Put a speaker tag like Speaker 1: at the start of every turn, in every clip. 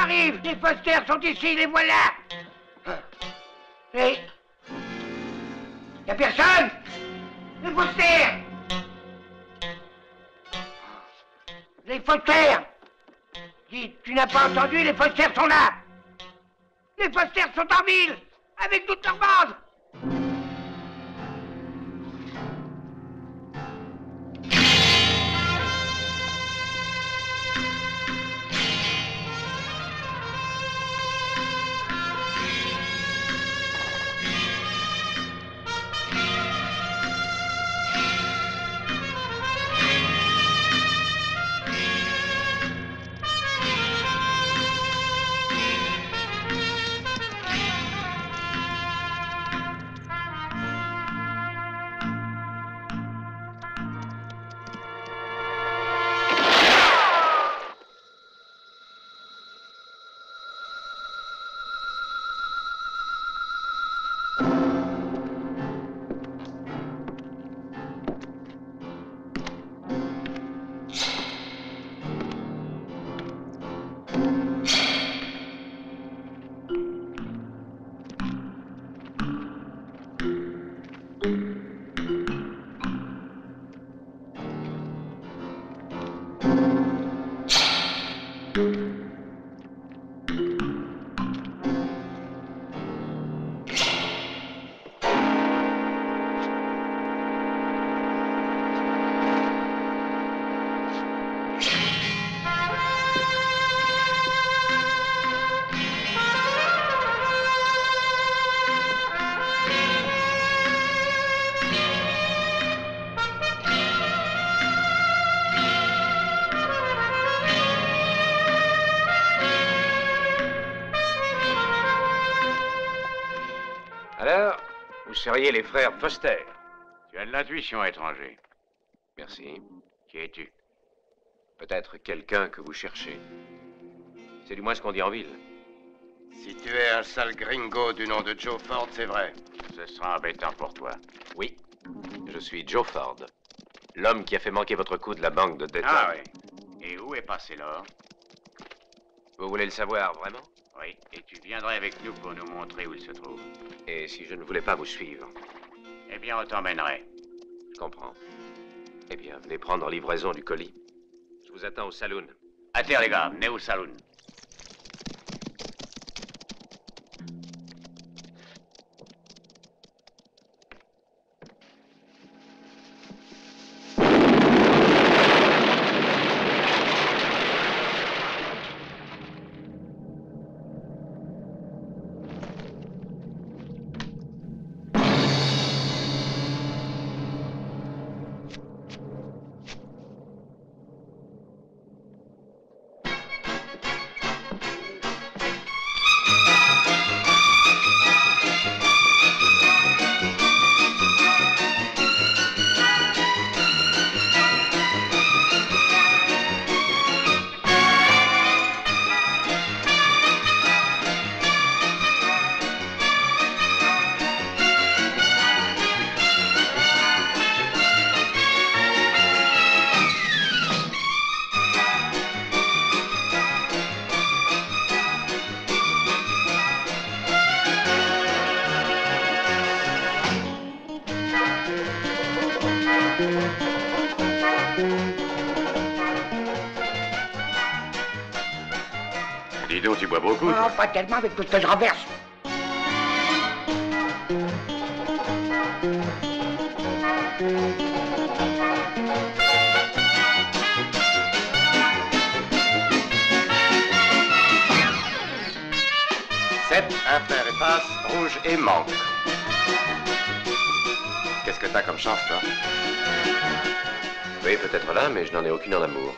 Speaker 1: arrive. Les Foster sont ici, les voilà. Et... y a personne. Les Foster. Les Foster. Dis, tu n'as pas entendu, les Foster sont là. Les Foster sont en ville, avec toute leur bande.
Speaker 2: Alors, vous seriez les frères Foster.
Speaker 3: Tu as de l'intuition, étranger.
Speaker 2: Merci.
Speaker 3: Qui es-tu?
Speaker 2: Peut-être quelqu'un que vous cherchez. C'est du moins ce qu'on dit en ville.
Speaker 4: Si tu es un sale gringo du nom de Joe Ford, c'est vrai.
Speaker 3: Ce sera embêtant pour toi.
Speaker 2: Oui, je suis Joe Ford. L'homme qui a fait manquer votre coup de la banque de Dayton.
Speaker 3: Ah oui. Et où est passé l'or?
Speaker 2: Vous voulez le savoir, vraiment?
Speaker 3: Oui, et tu viendrais avec nous pour nous montrer où il se trouve.
Speaker 2: Et si je ne voulais pas vous suivre?
Speaker 3: Eh bien, on t'emmènerait.
Speaker 2: Je comprends. Eh bien, venez prendre livraison du colis. Je vous attends au saloon.
Speaker 3: À terre, les gars, venez au saloon.
Speaker 4: Dis donc, tu bois beaucoup.
Speaker 1: Oh, pas tellement avec tout ce que je renverse.
Speaker 4: Sept, impair et passe, rouge et manque. Qu'est-ce que t'as comme chance, toi?
Speaker 2: Oui, peut-être là, mais je n'en ai aucune en amour.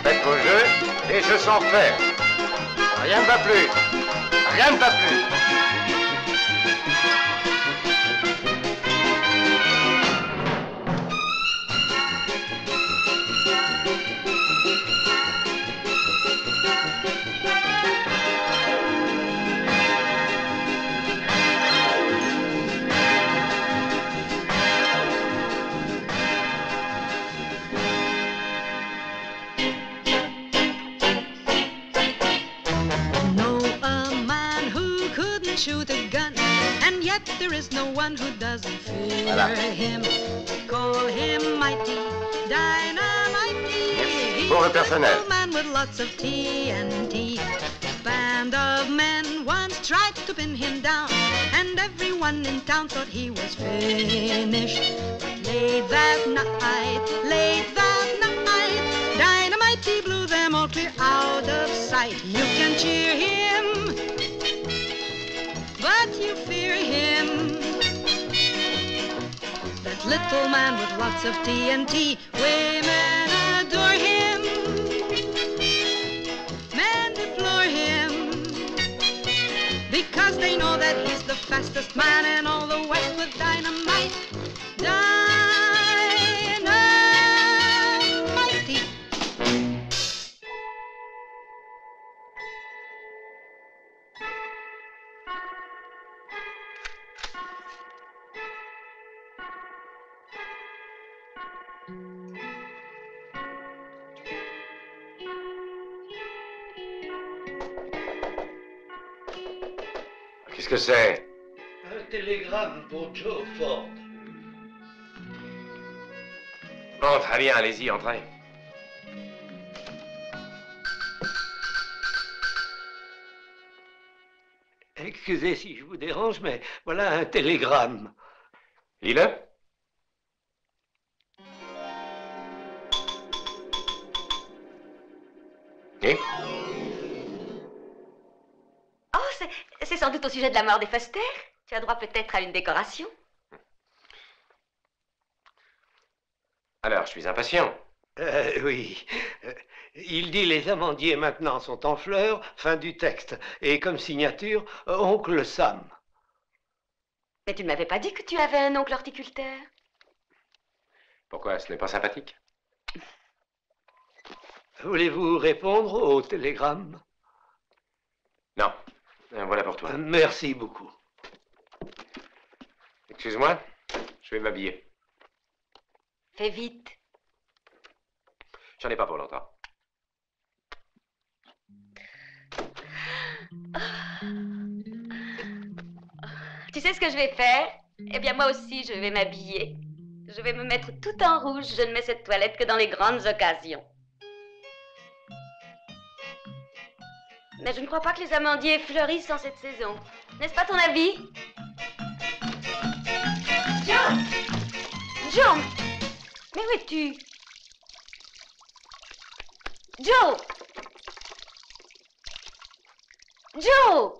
Speaker 4: Faites vos jeux, les jeux sont faits. Rien ne va plus. Rien ne va plus.
Speaker 5: can shoot a gun, and yet there is no one who doesn't fear him. Call him mighty, dynamite.
Speaker 4: Pour le personnel.
Speaker 5: He's a man with lots of TNT. A band of men once tried to pin him down, and everyone in town thought he was finished. But late that night, Dynamite he blew them all clear out of sight. You can cheer him, but you fear him. That little man with lots of TNT, women adore him, men deplore him, because they know that he's the fastest man in all the West with dynamite.
Speaker 2: Qu'est-ce que c'est?
Speaker 6: Un télégramme pour Joe Ford.
Speaker 2: Bon, très bien, allez-y, entrez.
Speaker 6: Excusez si je vous dérange, mais voilà un télégramme.
Speaker 2: Lis-le. Et?
Speaker 7: Oh, c'est sans doute au sujet de la mort des Foster. Tu as droit peut-être à une décoration.
Speaker 2: Alors, je suis impatient.
Speaker 6: Oui. Il dit les amandiers maintenant sont en fleurs, fin du texte. Et comme signature, oncle Sam.
Speaker 7: Mais tu ne m'avais pas dit que tu avais un oncle horticulteur.
Speaker 2: Pourquoi? Ce n'est pas sympathique?
Speaker 6: Voulez-vous répondre au télégramme?
Speaker 2: Non. Voilà pour toi.
Speaker 6: Merci beaucoup.
Speaker 2: Excuse-moi, je vais m'habiller.
Speaker 7: Fais vite.
Speaker 2: J'en ai pas pour longtemps.
Speaker 7: Tu sais ce que je vais faire? Eh bien, moi aussi, je vais m'habiller. Je vais me mettre tout en rouge. Je ne mets cette toilette que dans les grandes occasions. Mais je ne crois pas que les amandiers fleurissent en cette saison. N'est-ce pas ton avis? John! John! Mais où es-tu? Joe! Joe!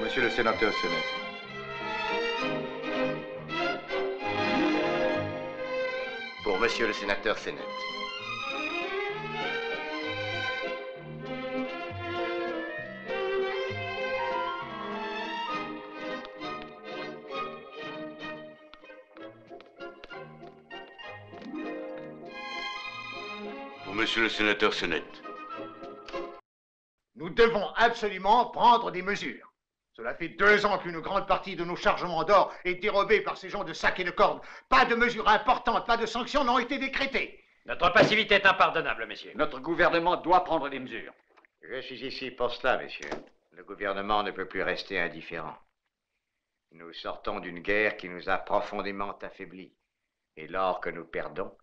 Speaker 4: Monsieur le sénateur Sennett. Pour Monsieur le sénateur Sennett.
Speaker 3: Pour Monsieur le sénateur Sennett.
Speaker 8: Nous devons absolument prendre des mesures. Cela fait 2 ans qu'une grande partie de nos chargements d'or est dérobée par ces gens de sac et de cordes. Pas de mesures importantes, pas de sanctions n'ont été décrétées.
Speaker 9: Notre passivité est impardonnable, messieurs.
Speaker 10: Notre gouvernement doit prendre des mesures.
Speaker 4: Je suis ici pour cela, messieurs. Le gouvernement ne peut plus rester indifférent. Nous sortons d'une guerre qui nous a profondément affaiblis. Et l'or que nous perdons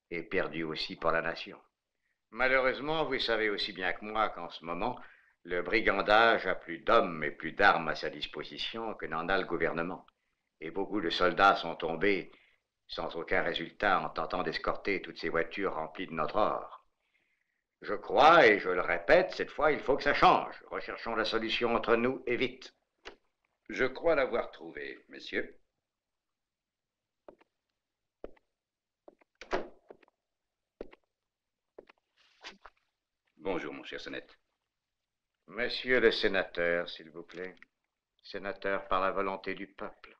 Speaker 4: est perdu aussi pour la nation. Malheureusement, vous savez aussi bien que moi qu'en ce moment, le brigandage a plus d'hommes et plus d'armes à sa disposition que n'en a le gouvernement. Et beaucoup de soldats sont tombés sans aucun résultat en tentant d'escorter toutes ces voitures remplies de notre or. Je crois, et je le répète, cette fois, il faut que ça change. Recherchons la solution entre nous et vite.
Speaker 11: Je crois l'avoir trouvé, messieurs. Bonjour, mon cher Sennett.
Speaker 4: Monsieur le sénateur, s'il vous plaît. Sénateur par la volonté du peuple.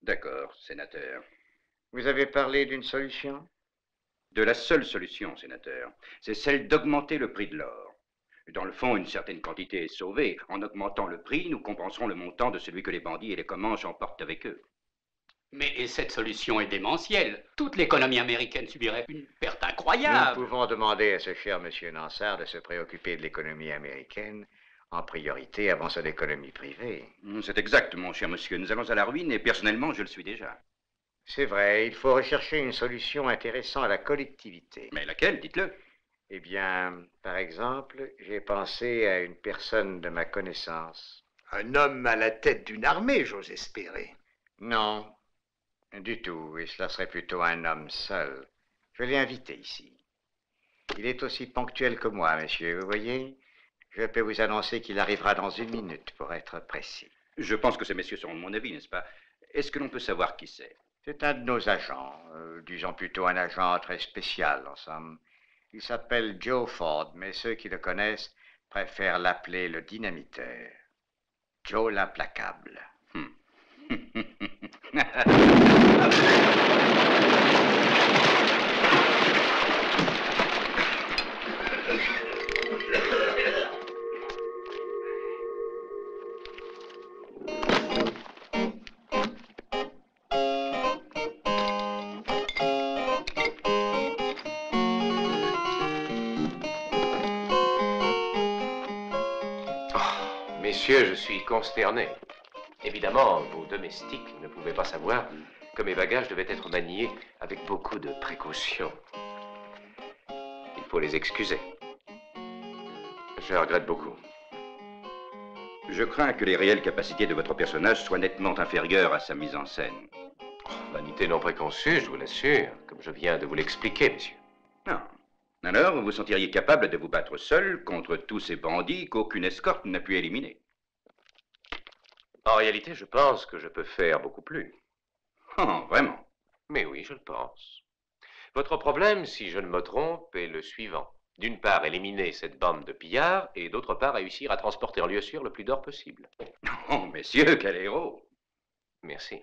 Speaker 11: D'accord, sénateur.
Speaker 4: Vous avez parlé d'une solution?
Speaker 11: De la seule solution, sénateur, c'est celle d'augmenter le prix de l'or. Dans le fond, une certaine quantité est sauvée. En augmentant le prix, nous compenserons le montant de celui que les bandits et les Comanches emportent avec eux.
Speaker 10: Mais cette solution est démentielle. Toute l'économie américaine subirait une perte incroyable.
Speaker 4: Nous pouvons demander à ce cher monsieur Nansard de se préoccuper de l'économie américaine en priorité avant celle de l'économie privée.
Speaker 11: C'est exact, mon cher monsieur. Nous allons à la ruine et personnellement, je le suis déjà.
Speaker 4: C'est vrai, il faut rechercher une solution intéressant à la collectivité.
Speaker 11: Mais laquelle, dites-le?
Speaker 4: Eh bien, par exemple, j'ai pensé à une personne de ma connaissance.
Speaker 8: Un homme à la tête d'une armée, j'ose espérer.
Speaker 4: Non, du tout, et cela serait plutôt un homme seul. Je l'ai invité ici. Il est aussi ponctuel que moi, monsieur, vous voyez. Je peux vous annoncer qu'il arrivera dans 1 minute, pour être précis.
Speaker 11: Je pense que ces messieurs seront de mon avis, n'est-ce pas? Est-ce que l'on peut savoir qui c'est?
Speaker 4: C'est un de nos agents, disons plutôt un agent très spécial, en somme. Il s'appelle Joe Ford, mais ceux qui le connaissent préfèrent l'appeler le dynamiteur. Joe l'implacable.
Speaker 2: Messieurs, je suis consterné. Évidemment, vos domestiques ne pouvaient pas savoir que mes bagages devaient être maniés avec beaucoup de précaution. Il faut les excuser. Je regrette beaucoup.
Speaker 11: Je crains que les réelles capacités de votre personnage soient nettement inférieures à sa mise en scène.
Speaker 2: Vanité non préconçue, je vous l'assure, comme je viens de vous l'expliquer, monsieur.
Speaker 11: Non. Alors, vous vous sentiriez capable de vous battre seul contre tous ces bandits qu'aucune escorte n'a pu éliminer?
Speaker 2: En réalité, je pense que je peux faire beaucoup plus.
Speaker 11: Oh, vraiment?
Speaker 2: Mais oui, je le pense. Votre problème, si je ne me trompe, est le suivant. D'une part, éliminer cette bande de pillards, et d'autre part, réussir à transporter en lieu sûr le plus d'or possible.
Speaker 11: Oh, messieurs, quel héros!
Speaker 2: Merci.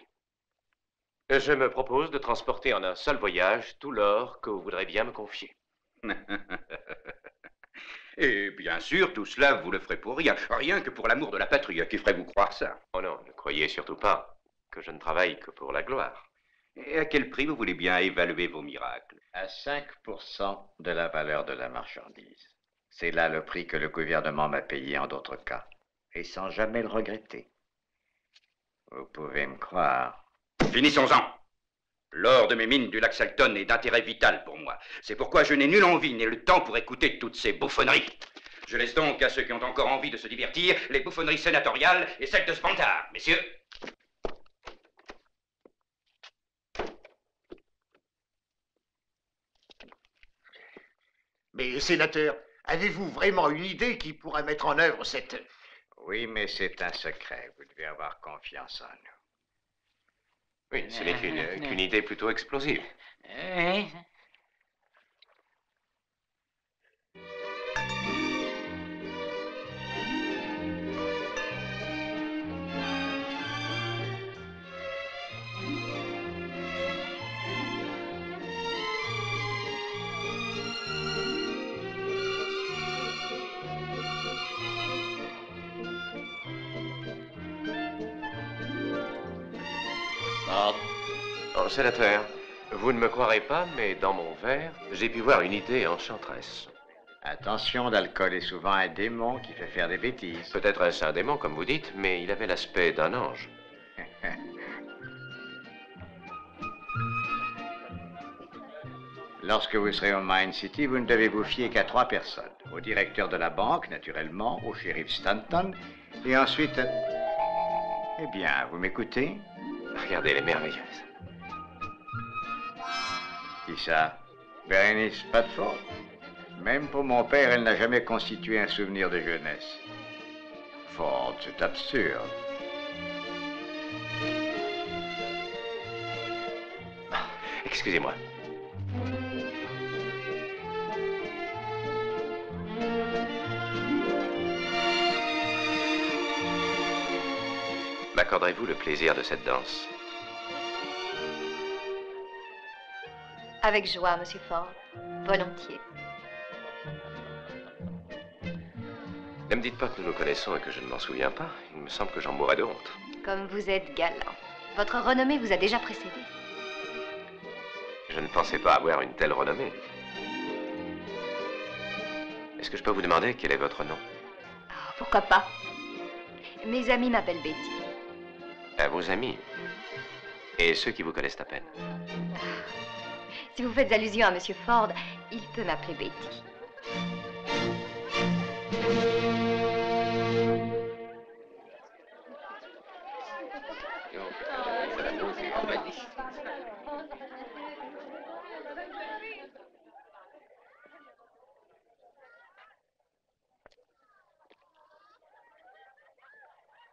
Speaker 2: Je me propose de transporter en un seul voyage tout l'or que vous voudrez bien me confier.
Speaker 11: Et bien sûr, tout cela, vous le ferez pour rien. Rien que pour l'amour de la patrie. Qui ferait vous croire ça?
Speaker 2: Oh non, ne croyez surtout pas que je ne travaille que pour la gloire.
Speaker 11: Et à quel prix vous voulez bien évaluer vos miracles?
Speaker 4: À 5% de la valeur de la marchandise. C'est là le prix que le gouvernement m'a payé en d'autres cas. Et sans jamais le regretter. Vous pouvez me croire.
Speaker 11: Finissons-en. L'or de mes mines du lac Salton est d'intérêt vital pour moi. C'est pourquoi je n'ai nulle envie ni le temps pour écouter toutes ces bouffonneries. Je laisse donc à ceux qui ont encore envie de se divertir les bouffonneries sénatoriales et celles de Spantard, messieurs.
Speaker 8: Mais, sénateur, avez-vous vraiment une idée qui pourrait mettre en œuvre cette...
Speaker 4: Oui, mais c'est un secret. Vous devez avoir confiance en nous.
Speaker 2: Oui, ce n'est qu'une idée plutôt explosive. Oh, sénateur, vous ne me croirez pas, mais dans mon verre, j'ai pu voir une idée enchanteresse.
Speaker 4: Attention, l'alcool est souvent un démon qui fait faire des bêtises.
Speaker 2: Peut-être est-ce un démon, comme vous dites, mais il avait l'aspect d'un ange.
Speaker 4: Lorsque vous serez au Mine City, vous ne devez vous fier qu'à 3 personnes. Au directeur de la banque, naturellement, au shérif Stanton, et ensuite... Eh bien, vous m'écoutez?
Speaker 2: Regardez, elle est merveilleuse.
Speaker 4: Qui ça? Berenice Patford? Même pour mon père, elle n'a jamais constitué un souvenir de jeunesse. Ford, c'est absurde.
Speaker 2: Excusez-moi. M'accorderez-vous le plaisir de cette danse?
Speaker 7: Avec joie, Monsieur Ford. Volontiers.
Speaker 2: Ne me dites pas que nous nous connaissons et que je ne m'en souviens pas. Il me semble que j'en mourrais de honte.
Speaker 7: Comme vous êtes galant. Votre renommée vous a déjà précédé.
Speaker 2: Je ne pensais pas avoir une telle renommée. Est-ce que je peux vous demander quel est votre nom?
Speaker 7: Oh, pourquoi pas? Mes amis m'appellent Betty.
Speaker 2: À vos amis? Et ceux qui vous connaissent à peine?
Speaker 7: Si vous faites allusion à Monsieur Ford, il peut m'appeler Betty.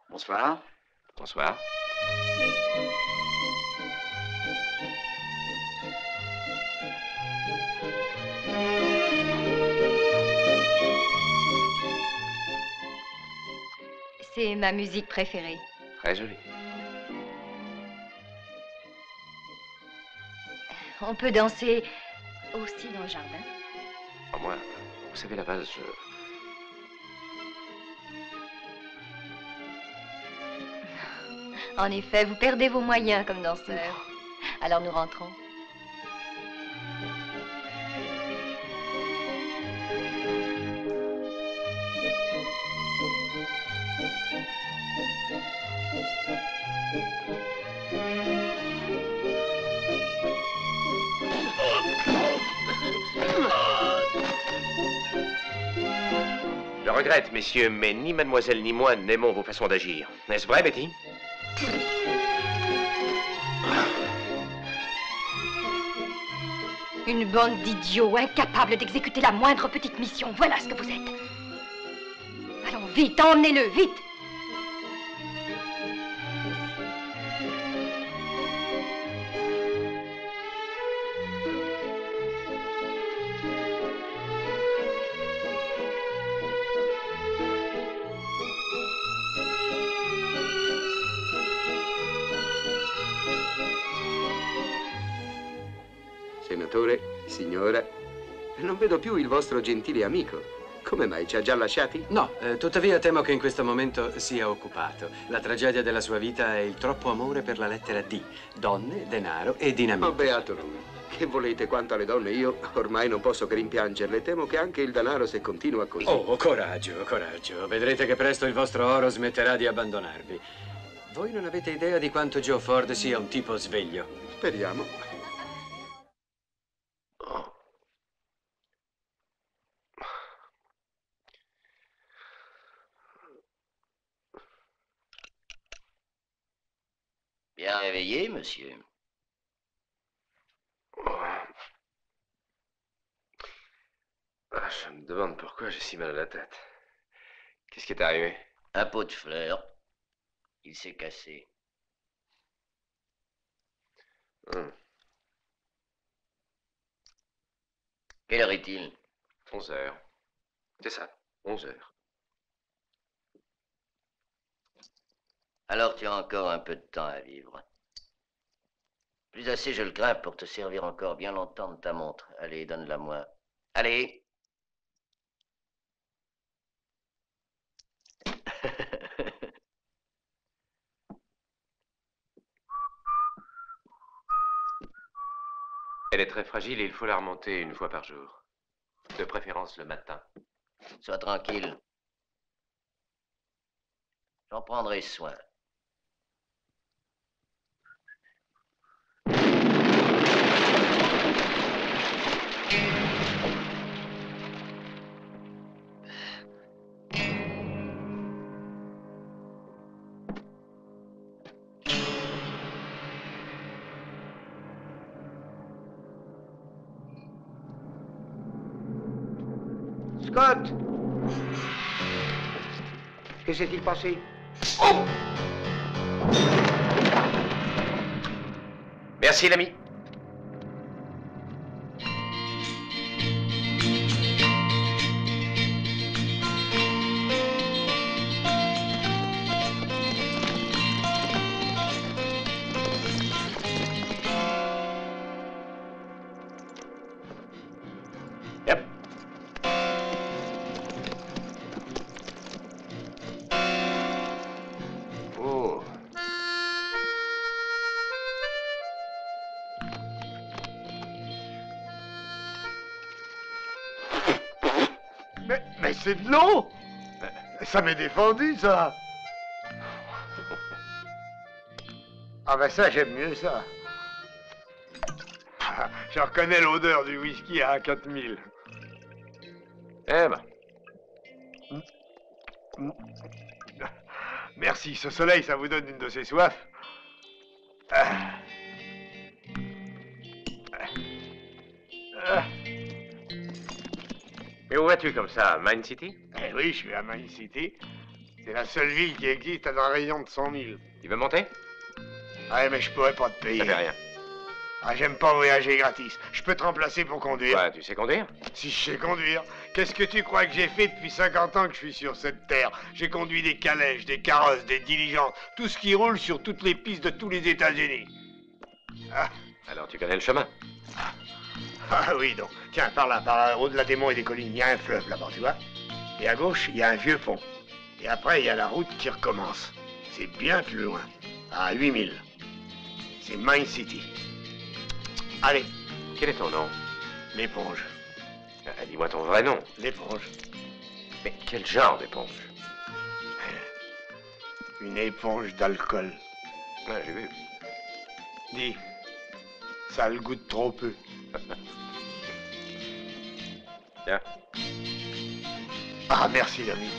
Speaker 12: Bonsoir.
Speaker 2: Bonsoir.
Speaker 7: C'est ma musique préférée.
Speaker 2: Très jolie.
Speaker 7: On peut danser aussi dans le jardin.
Speaker 2: Oh, moi, vous savez, la valse,
Speaker 7: En effet, vous perdez vos moyens comme danseur. Alors nous rentrons.
Speaker 2: Je regrette, messieurs, mais ni mademoiselle ni moi n'aimons vos façons d'agir. N'est-ce vrai, Betty?
Speaker 7: Une bande d'idiots incapables d'exécuter la moindre petite mission. Voilà ce que vous êtes. Allons, vite, emmenez-le, vite.
Speaker 12: Senatore, signora, non vedo più il vostro gentile amico. Come mai, ci ha già lasciati?
Speaker 13: No, tuttavia temo che in questo momento sia occupato. La tragedia della sua vita è il troppo amore per la lettera D. Donne, denaro e dinamite.
Speaker 12: Oh, beato lui. Che volete quanto alle donne? Io ormai non posso che rimpiangerle. Temo che anche il denaro, se continua così...
Speaker 13: Oh, coraggio, coraggio. Vedrete che presto il vostro oro smetterà di abbandonarvi. Voi non avete idea di quanto Joe Ford sia un tipo sveglio.
Speaker 12: Speriamo.
Speaker 14: Bien réveillé, monsieur.
Speaker 2: Je me demande pourquoi j'ai si mal à la tête. Qu'est-ce qui est arrivé?
Speaker 14: Un pot de fleurs. Il s'est cassé. Quelle heure est-il?
Speaker 2: 11 heures. C'est ça, 11 heures.
Speaker 14: Alors tu as encore un peu de temps à vivre. Plus assez, je le crains, pour te servir encore bien longtemps de ta montre. Allez, donne-la-moi. Allez!
Speaker 2: Elle est très fragile et il faut la remonter une fois par jour. De préférence le matin.
Speaker 14: Sois tranquille. J'en prendrai soin.
Speaker 1: Scott! Que s'est-il passé? Oh!
Speaker 2: Merci, l'ami.
Speaker 8: Mais c'est de l'eau! Ça m'est défendu, ça! Ah ben ça, j'aime mieux ça. Je reconnais l'odeur du whisky à 4000.
Speaker 2: Eh ben.
Speaker 8: Merci, ce soleil, ça vous donne une de ces soifs.
Speaker 2: Et où vas-tu comme ça, Mine City?
Speaker 8: Eh oui, je suis à Mine City. C'est la seule ville qui existe à un rayon de 100 000.
Speaker 2: Tu veux monter?
Speaker 8: Ouais, mais je pourrais pas te payer.
Speaker 2: Ça fait rien.
Speaker 8: Ah, j'aime pas voyager gratis. Je peux te remplacer pour conduire.
Speaker 2: Ouais, tu sais conduire?
Speaker 8: Si je sais conduire. Qu'est-ce que tu crois que j'ai fait depuis 50 ans que je suis sur cette terre? J'ai conduit des calèches, des carrosses, des diligences, tout ce qui roule sur toutes les pistes de tous les États-Unis. Ah.
Speaker 2: Alors tu connais le chemin?
Speaker 8: Ah oui, donc. Tiens, par là, au-delà des monts et des collines, il y a un fleuve là-bas, tu vois? Et à gauche, il y a un vieux pont. Et après, il y a la route qui recommence. C'est bien plus loin, à 8000. C'est Mine City. Allez.
Speaker 2: Quel est ton nom?
Speaker 8: L'éponge.
Speaker 2: Dis-moi ton vrai nom.
Speaker 8: L'éponge.
Speaker 2: Mais quel genre d'éponge?
Speaker 8: Une éponge d'alcool.
Speaker 2: Ouais, j'ai vu.
Speaker 8: Dis, ça le goûte trop peu.
Speaker 2: Tiens.
Speaker 8: Ah, merci, l'ami.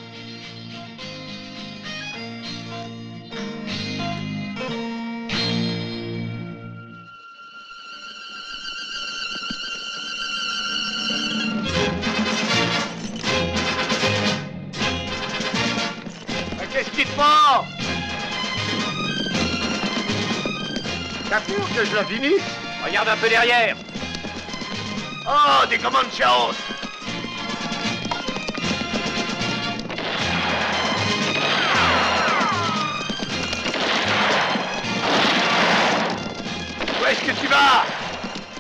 Speaker 8: Qu'est-ce qui te prend? T'as peur que je la finisse?
Speaker 9: Regarde un peu derrière.
Speaker 8: Oh, des commandes chaos. Où est-ce que tu vas?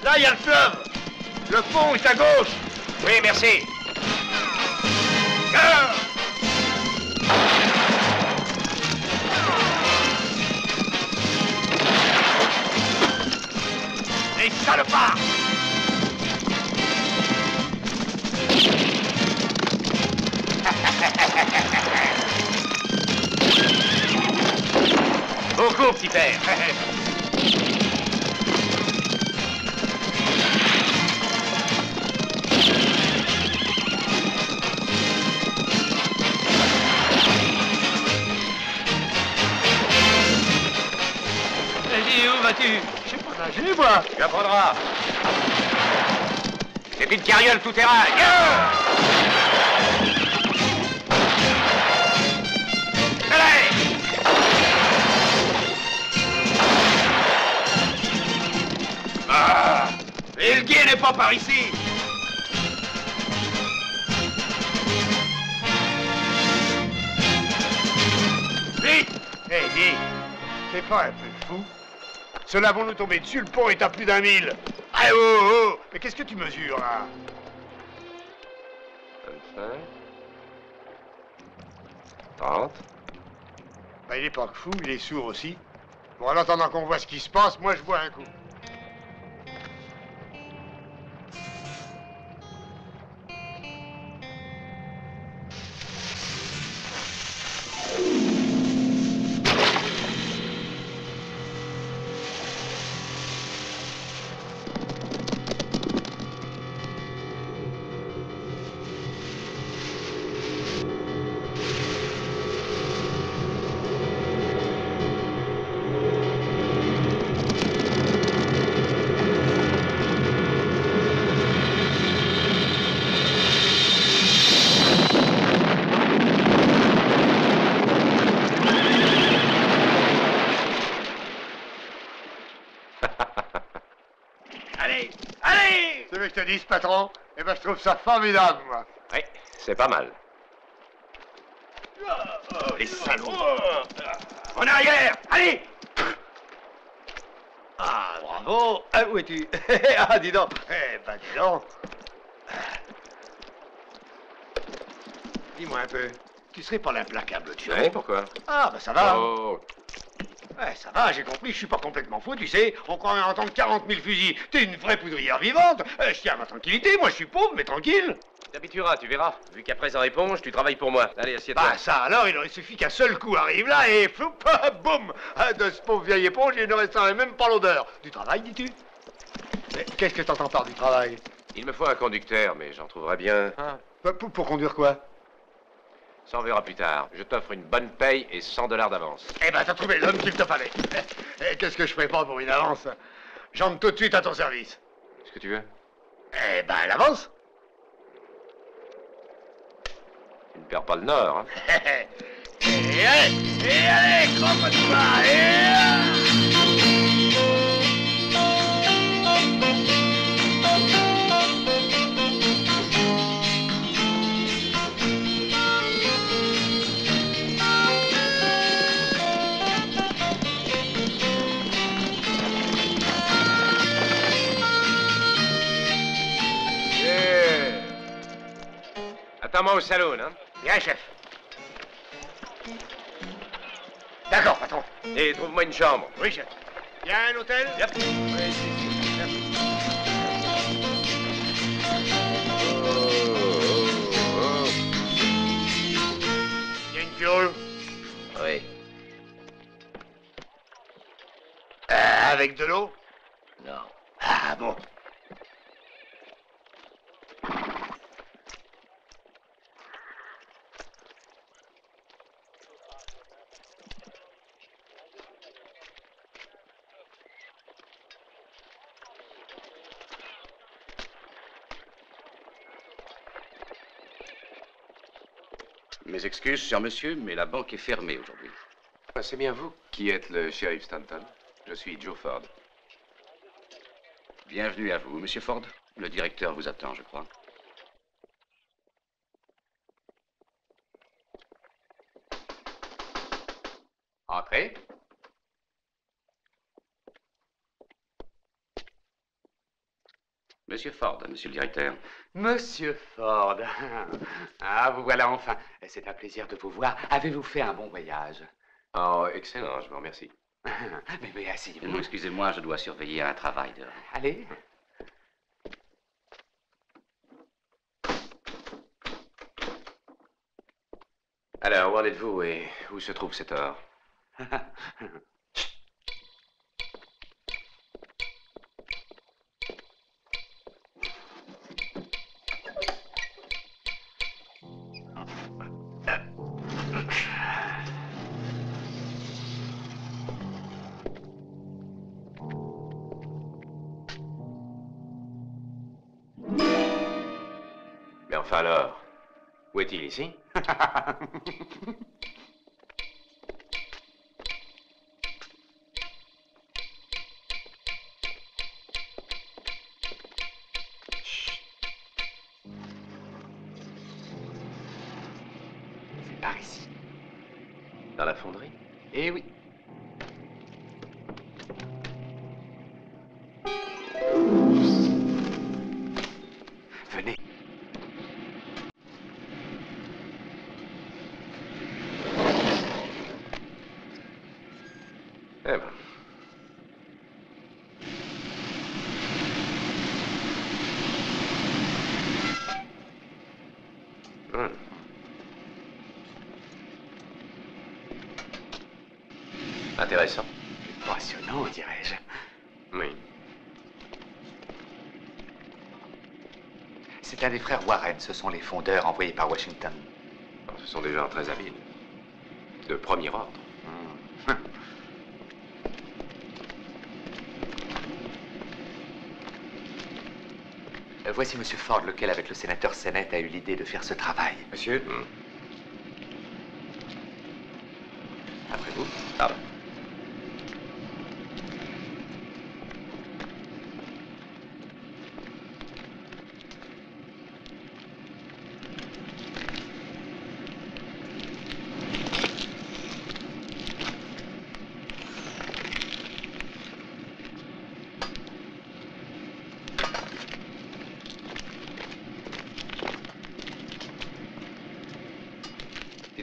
Speaker 8: Là, il y a le fleuve. Le pont est à gauche.
Speaker 2: Oui, merci.
Speaker 8: Les salopards!
Speaker 2: Beaucoup, petit père.
Speaker 6: Vas-y, où vas-tu?
Speaker 8: Je sais pas nager, moi.
Speaker 2: Tu apprendras. C'est une carriole tout-terrain.
Speaker 8: Ah! Et le guet n'est pas par ici. Vite! Hé, dis, t'es pas un peu fou? Cela vont nous tomber dessus, le pont est à plus d'1 000. Ah, oh, oh! Mais qu'est-ce que tu mesures, là?
Speaker 2: 25. 30.
Speaker 8: Bah, il est pas que fou, il est sourd aussi. Bon, en attendant qu'on voit ce qui se passe, moi, je bois un coup. service, patron. Eh ben, je trouve ça formidable, moi.
Speaker 2: Oui, c'est pas mal.
Speaker 8: Les salauds. En arrière, allez.
Speaker 6: Ah, bravo. Ah, où es-tu? Ah, dis donc.
Speaker 8: Eh ben, dis donc. Dis-moi un peu, tu serais pas l'implacable, tu
Speaker 2: Oui, pourquoi?
Speaker 8: Ah, ben ça va.
Speaker 2: Oh.
Speaker 8: Ouais, ça va, j'ai compris, je suis pas complètement fou, tu sais. On croirait entendre 40 000 fusils. T'es une vraie poudrière vivante. Je tiens à ma tranquillité, moi je suis pauvre, mais tranquille.
Speaker 2: T'habitueras, tu verras. Vu qu'après ça éponge, tu travailles pour moi. Allez, assieds-toi.
Speaker 8: Bah ça alors, il aurait suffi qu'un seul coup arrive là et floup, boum. De ce pauvre vieille éponge, il ne resterait même pas l'odeur. Du travail, dis-tu? Mais qu'est-ce que t'entends par du travail?
Speaker 2: Il me faut un conducteur, mais j'en trouverai bien.
Speaker 8: Ah. Pour conduire quoi?
Speaker 2: Ça, on verra plus tard. Je t'offre une bonne paye et 100 $ d'avance.
Speaker 8: Eh ben, t'as trouvé l'homme qu'il te fallait. Et qu'est-ce que je ferais pas pour une avance? J'entre tout de suite à ton service.
Speaker 2: Ce que tu veux?
Speaker 8: Eh ben, l'avance.
Speaker 2: Tu ne perds pas le nord, hein?
Speaker 8: Et allez, grand pas de bas,
Speaker 2: Attends-moi au salon, hein?
Speaker 8: Bien, chef. D'accord, patron.
Speaker 2: Et trouve-moi une chambre.
Speaker 8: Oui, chef. Y a un hôtel?
Speaker 2: Yep.
Speaker 8: Oui, merci. Y a une fiole?
Speaker 14: Oui.
Speaker 8: Avec de l'eau?
Speaker 14: Non.
Speaker 8: Ah bon.
Speaker 11: Mes excuses, cher monsieur, mais la banque est fermée aujourd'hui.
Speaker 2: C'est bien vous qui êtes le shérif Stanton. Je suis Joe Ford.
Speaker 11: Bienvenue à vous, monsieur Ford. Le directeur vous attend, je crois.
Speaker 10: Entrez.
Speaker 11: Monsieur Ford, monsieur le directeur.
Speaker 10: Monsieur Ford. Ah, vous voilà enfin. C'est un plaisir de vous voir. Avez-vous fait un bon voyage?
Speaker 2: Oh, excellent, je vous remercie.
Speaker 10: Mais asseyez-vous.
Speaker 11: Excusez-moi, je dois surveiller un travail de...
Speaker 10: Allez.
Speaker 2: Alors, où en êtes-vous et où se trouve cet or? Mais enfin alors, où est-il ici?
Speaker 10: C'est par ici.
Speaker 2: Dans la fonderie?
Speaker 10: Eh oui. Venez.
Speaker 2: Eh ben. Intéressant.
Speaker 10: Passionnant, dirais-je.
Speaker 2: Oui.
Speaker 10: C'est un des frères Warren. Ce sont les fondeurs envoyés par Washington.
Speaker 2: Ce sont des gens très habiles. De premier ordre.
Speaker 10: Voici Monsieur Ford, lequel, avec le sénateur Sennett, a eu l'idée de faire ce travail.
Speaker 2: Monsieur?
Speaker 10: Après vous.
Speaker 2: Pardon.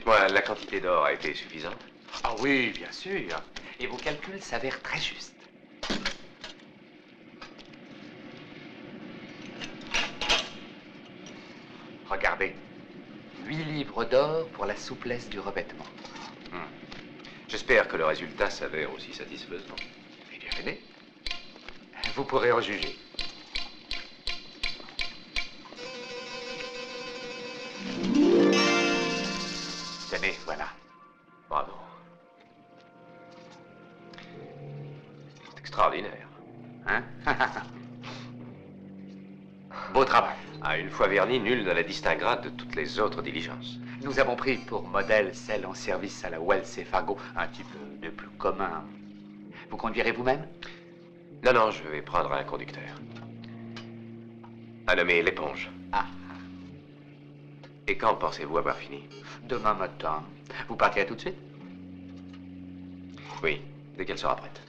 Speaker 2: Dites-moi, la quantité d'or a été suffisante?
Speaker 10: Ah oui, bien sûr. Et vos calculs s'avèrent très justes. Regardez. 8 livres d'or pour la souplesse du revêtement.
Speaker 2: J'espère que le résultat s'avère aussi satisfaisant.
Speaker 10: Eh bien, venez. Vous pourrez en juger. Tenez, voilà.
Speaker 2: Bravo. C'est extraordinaire.
Speaker 10: Hein? Beau travail.
Speaker 2: Ah, une fois verni, nul ne la distinguera de toutes les autres diligences.
Speaker 10: Nous avons pris pour modèle celle en service à la Wells et Fargo, un type de plus commun. Vous conduirez vous-même?
Speaker 2: Non, non, je vais prendre un conducteur. Un nommé l'éponge.
Speaker 10: Ah.
Speaker 2: Et quand pensez-vous avoir fini?
Speaker 10: Demain matin. Vous partirez tout de suite?
Speaker 2: Oui, dès qu'elle sera prête.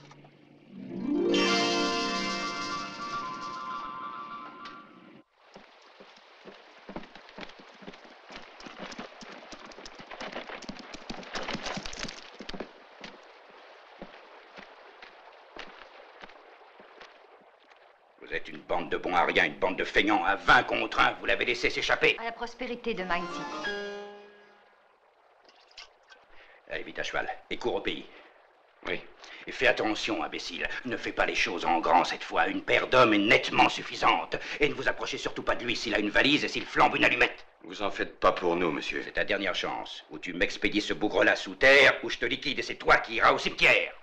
Speaker 11: Vous êtes une bande de bons à rien, une bande de feignants à 20 contre 1. Vous l'avez laissé s'échapper.
Speaker 15: À la prospérité de Mine City.
Speaker 11: Allez vite à cheval et cours au pays.
Speaker 2: Oui.
Speaker 11: Et fais attention, imbécile. Ne fais pas les choses en grand cette fois. Une paire d'hommes est nettement suffisante. Et ne vous approchez surtout pas de lui s'il a une valise et s'il flambe une allumette.
Speaker 2: Vous en faites pas pour nous, monsieur.
Speaker 11: C'est ta dernière chance. Ou tu m'expédies ce bougre-là sous terre, ou je te liquide et c'est toi qui iras au cimetière.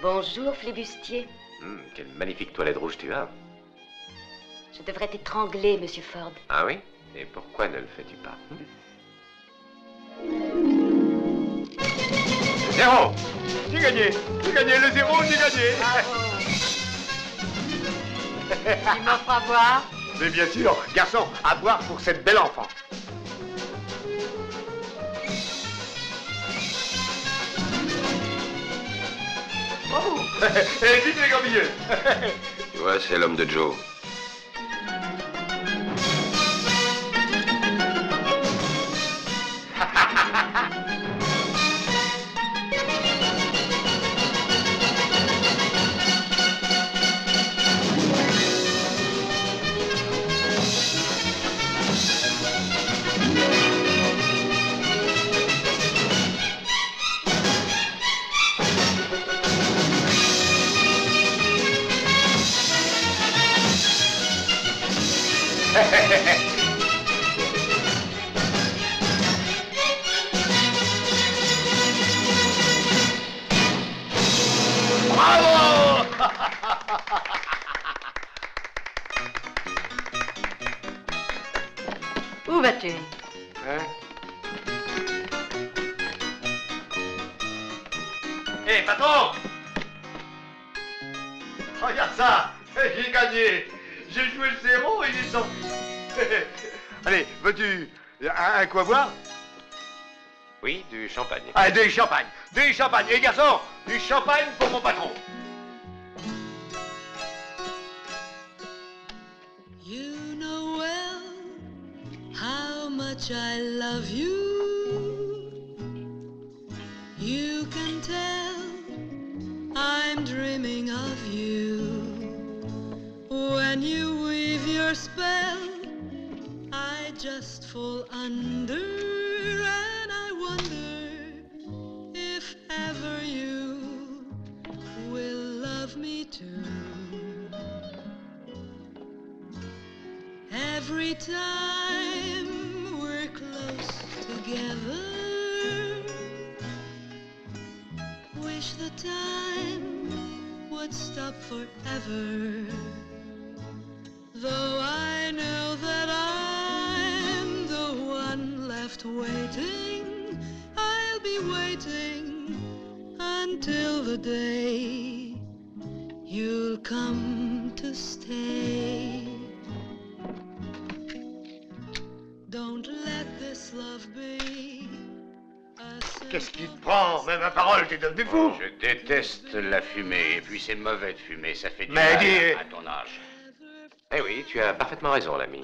Speaker 7: Bonjour, flibustier.
Speaker 2: Quelle magnifique toilette rouge tu as.
Speaker 7: Je devrais t'étrangler, monsieur Ford.
Speaker 2: Ah oui? Et pourquoi ne le fais-tu pas?
Speaker 8: Zéro! J'ai gagné! J'ai gagné le zéro, j'ai gagné!
Speaker 15: Tu m'offres à boire?
Speaker 8: Mais bien sûr, garçon, à boire pour cette belle enfant. Bravo! Et vite les gambilleux!
Speaker 2: Tu vois, c'est l'homme de Joe.
Speaker 8: Bravo!
Speaker 15: Où vas-tu?
Speaker 8: Hein? Hé, patron! Regarde ça! J'ai gagné! J'ai joué le zéro et il est sorti! Allez, veux-tu un coup à boire?
Speaker 2: Oui, du champagne.
Speaker 8: Ah, du champagne! Du champagne! Et garçon, du champagne pour mon patron!
Speaker 5: You know well how much I love you. You can tell I'm dreaming of you. When you weave your spell, I just fall under, and I wonder if ever you will love me too. Every time we're close together, wish the time would stop forever. Though I know that I'm the one left waiting, I'll be waiting until the day you'll come to stay. Don't let this love be a
Speaker 8: Qu'est-ce qui te prend? Même à parole, t'es devenu fou.
Speaker 3: Je déteste la fumée, et puis c'est mauvais de fumer, ça fait du
Speaker 8: Mais
Speaker 3: mal
Speaker 8: dis-
Speaker 3: à ton âge.
Speaker 2: Eh oui, tu as parfaitement raison, l'ami.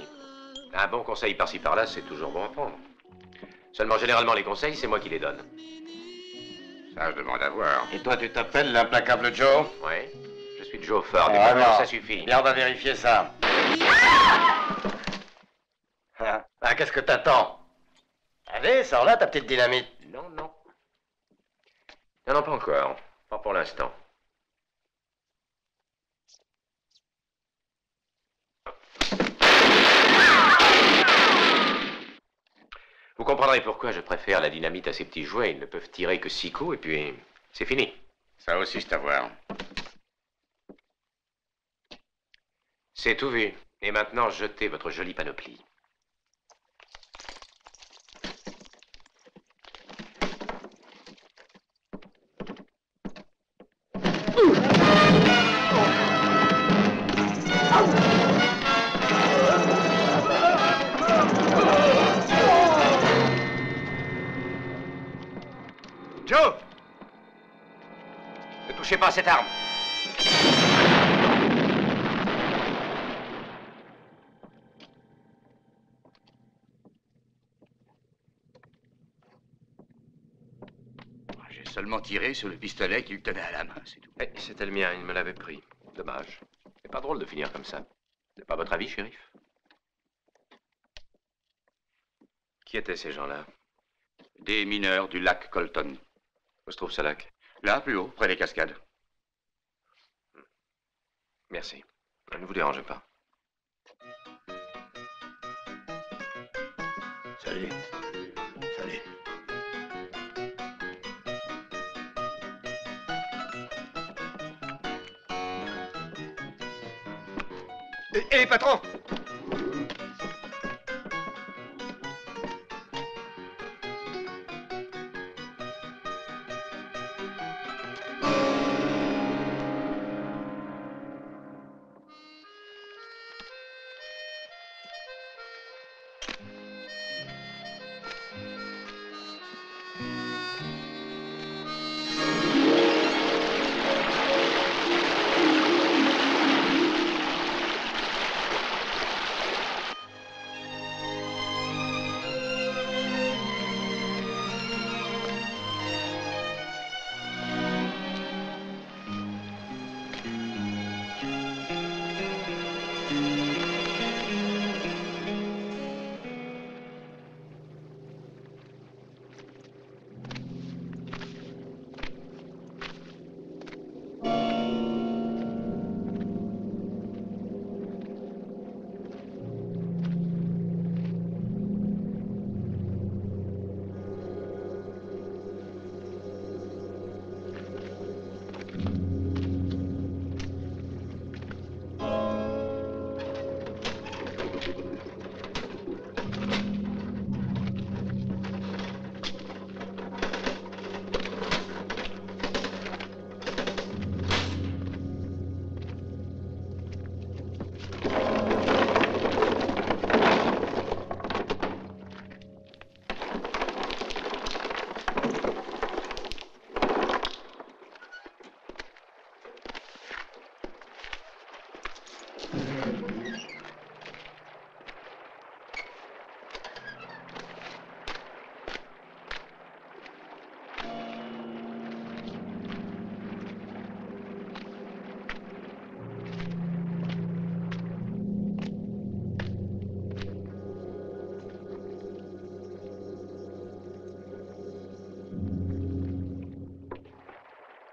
Speaker 2: Un bon conseil par-ci par-là, c'est toujours bon à prendre. Seulement, généralement, les conseils, c'est moi qui les donne.
Speaker 3: Ça, je demande à voir.
Speaker 11: Et toi, tu t'appelles l'implacable Joe?
Speaker 2: Oui, je suis Joe Ford, et
Speaker 11: Ah
Speaker 2: maintenant,
Speaker 11: non.
Speaker 2: ça suffit.
Speaker 11: Bien, on va vérifier ça. Hein? Ah, qu'est-ce que t'attends? Allez, sors là ta petite dynamite.
Speaker 2: Non, non. Non, non, pas encore. Pas pour l'instant. Vous comprendrez pourquoi je préfère la dynamite à ces petits jouets. Ils ne peuvent tirer que 6 coups et puis c'est fini.
Speaker 3: Ça aussi, c'est à voir.
Speaker 2: C'est tout vu. Et maintenant, jetez votre jolie panoplie.
Speaker 8: Joe!
Speaker 2: Ne touchez pas à cette arme.
Speaker 3: J'ai seulement tiré sur le pistolet qu'il tenait à la main, c'est tout.
Speaker 2: Eh, c'était le mien, il me l'avait pris. Dommage. C'est pas drôle de finir comme ça. C'est pas votre avis, shérif? Qui étaient ces gens-là?
Speaker 3: Des mineurs du lac Colton.
Speaker 2: Où se trouve ce lac?
Speaker 3: Là, plus haut, près des cascades.
Speaker 2: Merci. Ne vous dérangez pas.
Speaker 8: Salut. Salut. Patron!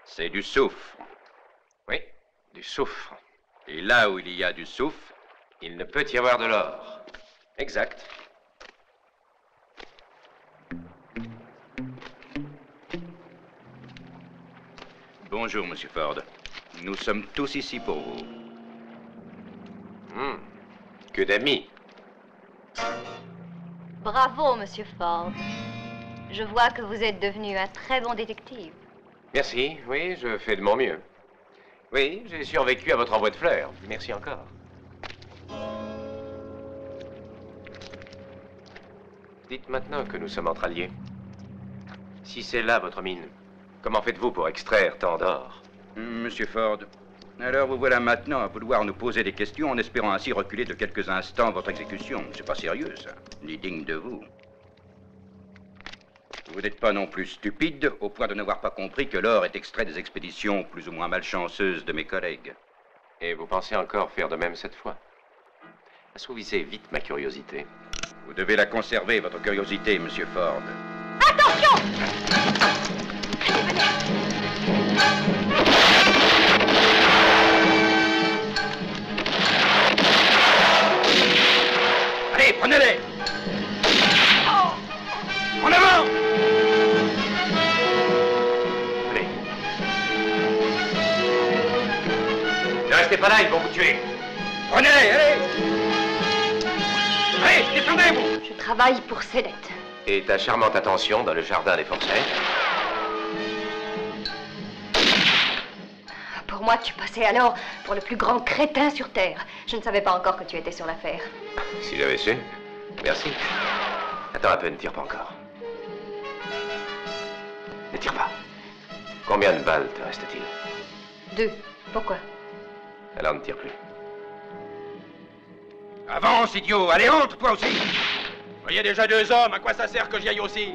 Speaker 11: C'est du soufre.
Speaker 2: Oui, du soufre.
Speaker 11: Et là où il y a du soufre,
Speaker 2: il ne peut y avoir de l'or. Exact.
Speaker 11: Bonjour, Monsieur Ford. Nous sommes tous ici pour vous.
Speaker 2: Que d'amis.
Speaker 15: Bravo, Monsieur Ford. Je vois que vous êtes devenu un très bon détective.
Speaker 2: Merci, oui, je fais de mon mieux. Oui, j'ai survécu à votre envoi de fleurs. Merci encore. Dites maintenant que nous sommes entre alliés. Si c'est là votre mine, comment faites-vous pour extraire tant d'or?
Speaker 11: Monsieur Ford, alors vous voilà maintenant à vouloir nous poser des questions en espérant ainsi reculer de quelques instants votre exécution. C'est pas sérieux, ça, ni digne de vous. Vous n'êtes pas non plus stupide au point de n'avoir pas compris que l'or est extrait des expéditions plus ou moins malchanceuses de mes collègues.
Speaker 2: Et vous pensez encore faire de même cette fois? Assouvissez vite ma curiosité.
Speaker 11: Vous devez la conserver, votre curiosité, monsieur Ford.
Speaker 15: Attention!
Speaker 11: Allez, prenez-les! En avant!
Speaker 2: Allez. Ne restez pas là, ils vont vous tuer.
Speaker 11: Prenez-les, allez! Allez, descendez-vous!
Speaker 15: Je travaille pour Cédette.
Speaker 2: Et ta charmante attention dans le jardin des Forcets?
Speaker 15: Pour moi, tu passais alors pour le plus grand crétin sur Terre. Je ne savais pas encore que tu étais sur l'affaire.
Speaker 2: Si j'avais su. Merci. Attends un peu, ne tire pas encore. Ne tire pas. Combien de balles te reste-t-il?
Speaker 15: 2. Pourquoi?
Speaker 2: Alors ne tire plus.
Speaker 11: Avance, idiot! Allez, entre, toi aussi! Il y a déjà 2 hommes, à quoi ça sert que j'y aille aussi?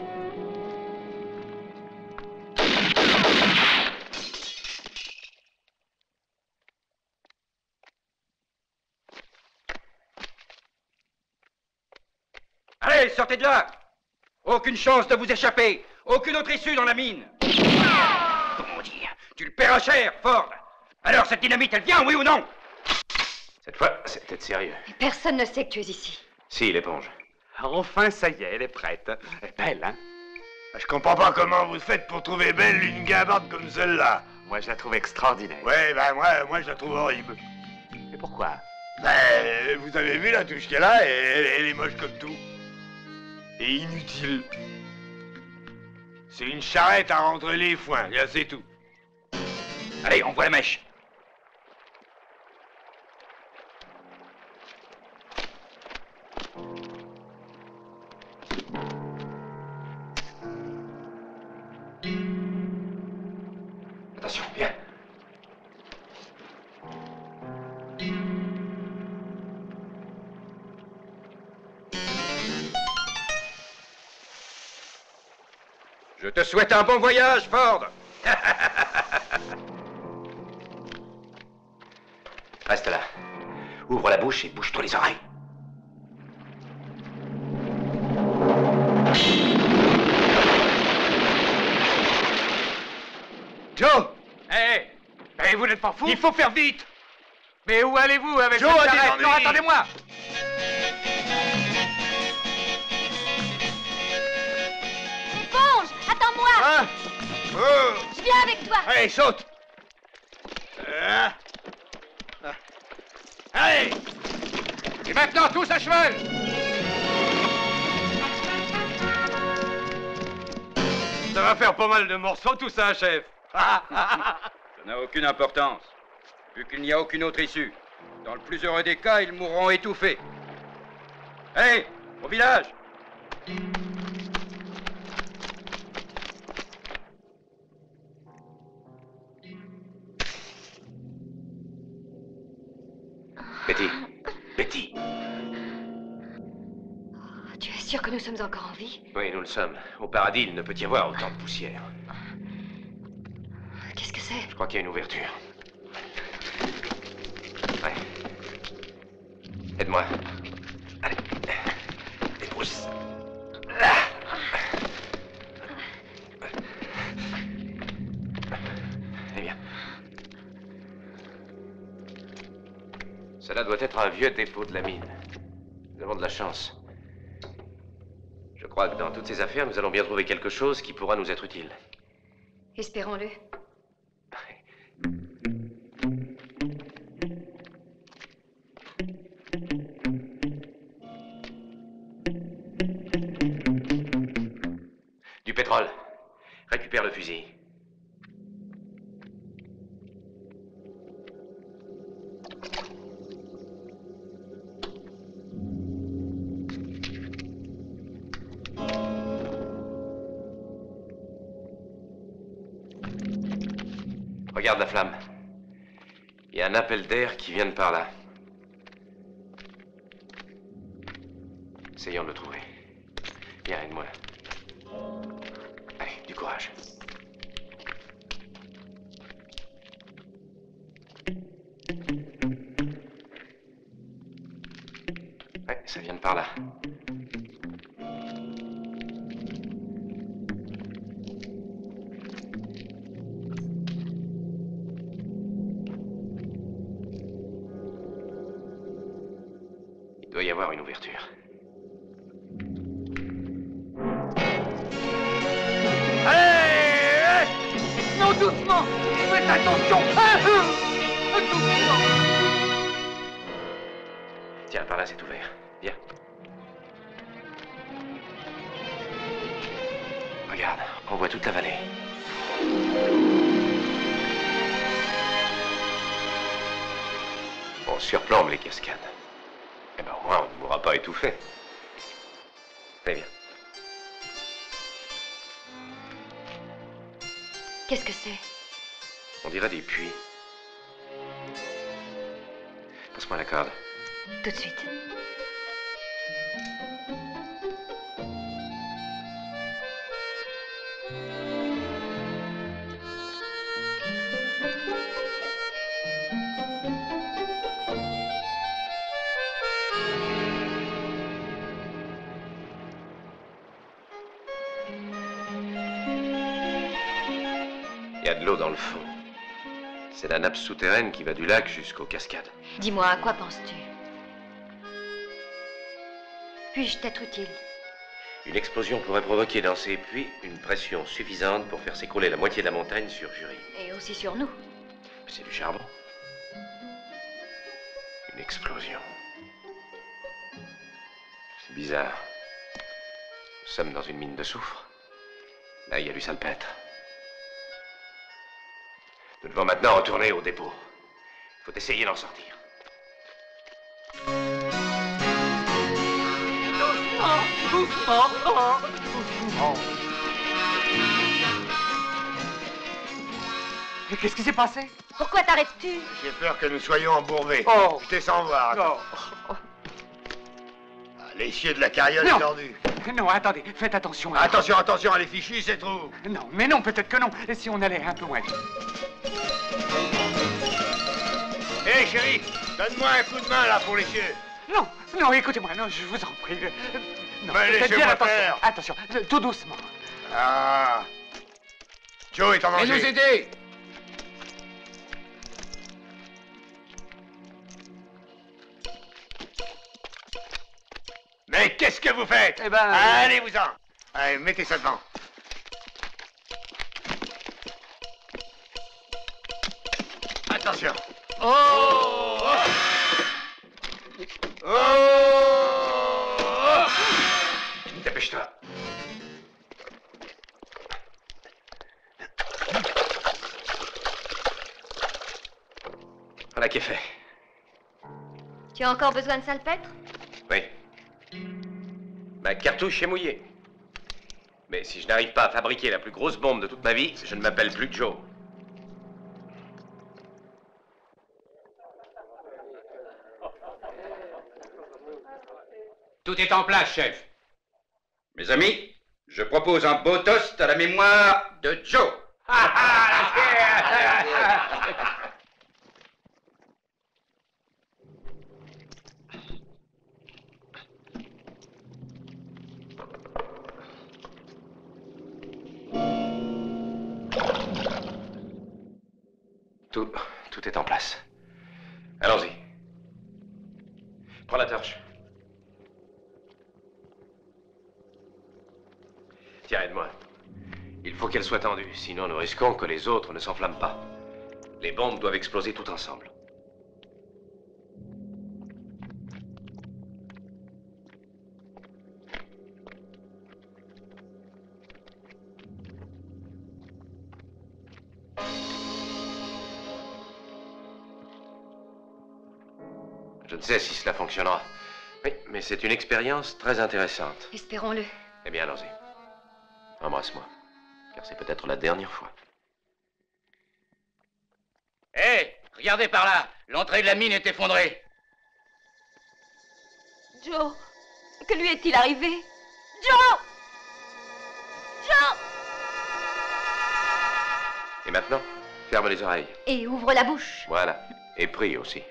Speaker 11: Allez, sortez de là! Aucune chance de vous échapper! Aucune autre issue dans la mine! Comment dire? Tu le paieras cher, Ford! Alors, cette dynamite, elle vient, oui ou non?
Speaker 2: Cette fois, c'est peut-être sérieux.
Speaker 15: Et personne ne sait que tu es ici.
Speaker 2: Si, l'éponge.
Speaker 10: Enfin, ça y est, elle est prête. Elle est belle, hein?
Speaker 8: Je comprends pas comment vous faites pour trouver belle une gabarde comme celle-là.
Speaker 10: Moi, je la trouve extraordinaire.
Speaker 8: Ouais, ben moi je la trouve horrible.
Speaker 10: Et pourquoi?
Speaker 8: Ben, vous avez vu la touche qu'elle a, elle est moche comme tout. Et inutile. C'est une charrette à rentrer les foins, là c'est tout.
Speaker 11: Allez, on voit la mèche.
Speaker 2: Attention, viens.
Speaker 11: Je te souhaite un bon voyage, Ford.
Speaker 2: Reste là. Ouvre la bouche et bouge-toi les oreilles.
Speaker 10: Joe! Hé! Vous n'êtes pas fou? Il faut faire vite! Mais où allez-vous avec cette charrette? Non, attendez-moi!
Speaker 15: Éponge, attends-moi!
Speaker 8: Hein? Oh!
Speaker 15: Je viens avec toi!
Speaker 8: Allez, saute! Allez!
Speaker 10: Et maintenant, tous à cheval! Ça va faire pas mal de morceaux, tout ça, chef.
Speaker 11: Ça n'a aucune importance, vu qu'il n'y a aucune autre issue. Dans le plus heureux des cas, ils mourront étouffés. Allez, au village!
Speaker 2: Betty! Betty!
Speaker 15: Tu es sûr que nous sommes encore en vie?
Speaker 2: Oui, nous le sommes. Au paradis, il ne peut y avoir autant de poussière.
Speaker 15: Qu'est-ce que c'est?
Speaker 2: Je crois qu'il y a une ouverture. Ouais. Aide-moi. Allez. Dépousse. Là. Eh bien. Cela doit être un vieux dépôt de la mine. Nous avons de la chance. Je crois que dans toutes ces affaires, nous allons bien trouver quelque chose qui pourra nous être utile.
Speaker 15: Espérons-le.
Speaker 2: Du pétrole. Récupère le fusil. Regarde la flamme. Il y a un appel d'air qui vient de par là. Essayons de le trouver. Viens, aide-moi. Allez, du courage. Ouais, ça vient de par là. Il doit y avoir une ouverture.
Speaker 1: Allez! Non, doucement! Faites attention! Doucement!
Speaker 2: Tiens, par là, c'est ouvert. Viens. Regarde, on voit toute la vallée. On surplombe les cascades. Eh ben, au moins, on ne mourra pas étouffé. Allez, viens.
Speaker 15: Qu'est-ce que c'est?
Speaker 2: On dirait des puits. Passe-moi la corde.
Speaker 15: Tout de suite.
Speaker 2: Il y a de l'eau dans le fond. C'est la nappe souterraine qui va du lac jusqu'aux cascades.
Speaker 15: Dis-moi, à quoi penses-tu? Puis-je t'être utile?
Speaker 2: Une explosion pourrait provoquer dans ces puits une pression suffisante pour faire s'écrouler la moitié de la montagne sur Jury.
Speaker 15: Et aussi sur nous.
Speaker 2: C'est du charbon. Une explosion. C'est bizarre. Nous sommes dans une mine de soufre. Là, il y a du salpêtre. Nous devons maintenant retourner au dépôt. Il faut essayer d'en sortir.
Speaker 1: Doucement! Mais qu'est-ce qui s'est passé?
Speaker 15: Pourquoi t'arrêtes-tu?
Speaker 8: J'ai peur que nous soyons embourbés.
Speaker 1: Oh.
Speaker 8: Je descends voir.
Speaker 1: Non.
Speaker 8: L'essieu de la carriole
Speaker 1: Non.
Speaker 8: est tordu.
Speaker 1: Non, attendez, faites attention.
Speaker 8: Attention, attention, elle est fichue, c'est trop.
Speaker 1: Non, mais non, peut-être que non. Et si on allait un peu moins vite?
Speaker 8: Hé, chérie, donne-moi un coup de main, là, pour l'essieu.
Speaker 1: Non, non, écoutez-moi, non, je vous en prie. Non,
Speaker 8: Mais
Speaker 1: faites
Speaker 8: laissez-moi
Speaker 1: bien attention.
Speaker 8: faire.
Speaker 1: Attention, tout doucement.
Speaker 8: Ah. Joe est en danger.
Speaker 1: nous aider.
Speaker 8: Mais qu'est-ce que vous faites?
Speaker 1: Eh ben...
Speaker 8: Allez-vous-en. Allez, mettez ça devant. Attention.
Speaker 1: Oh!
Speaker 8: Oh!
Speaker 2: Dépêche-toi. Voilà qui est fait.
Speaker 15: Tu as encore besoin de salpêtre?
Speaker 2: Oui. Ma cartouche est mouillée. Mais si je n'arrive pas à fabriquer la plus grosse bombe de toute ma vie, je ne m'appelle plus Joe.
Speaker 10: Tout est en place, chef.
Speaker 11: Mes amis, je propose un beau toast à la mémoire de Joe.
Speaker 2: Tout est en place. Allons-y. Prends la torche. Tiens, aide-moi. Il faut qu'elle soit tendue, sinon nous risquons que les autres ne s'enflamment pas. Les bombes doivent exploser toutes ensemble. Je ne sais si cela fonctionnera. Oui, mais c'est une expérience très intéressante.
Speaker 15: Espérons-le.
Speaker 2: Eh bien, allons-y. Embrasse-moi, car c'est peut-être la dernière fois.
Speaker 10: Hé, regardez par là. L'entrée de la mine est effondrée.
Speaker 7: Joe, que lui est-il arrivé? Joe! Joe!
Speaker 2: Et maintenant, ferme les oreilles.
Speaker 15: Et ouvre la bouche.
Speaker 2: Voilà. Et prie aussi.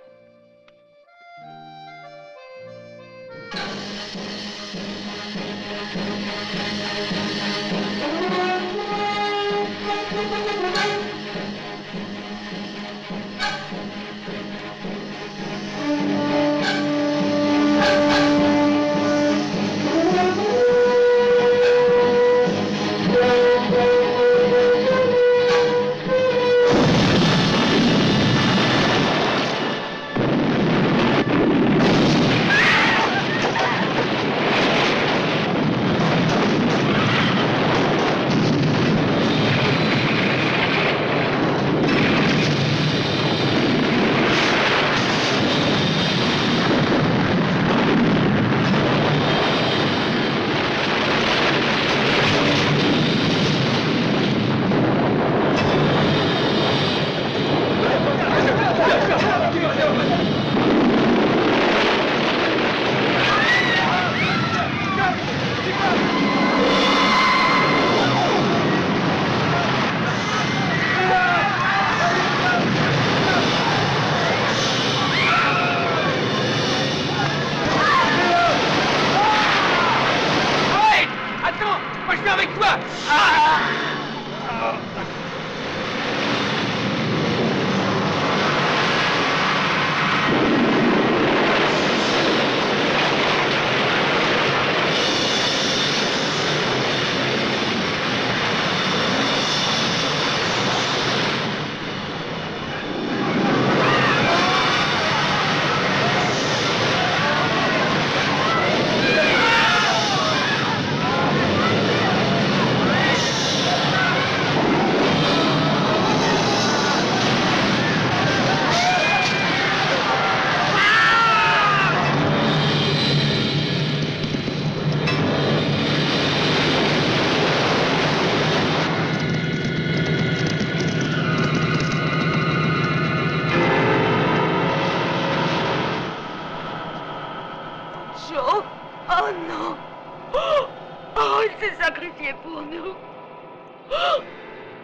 Speaker 7: Joe? Oh non! Oh, il s'est sacrifié pour nous!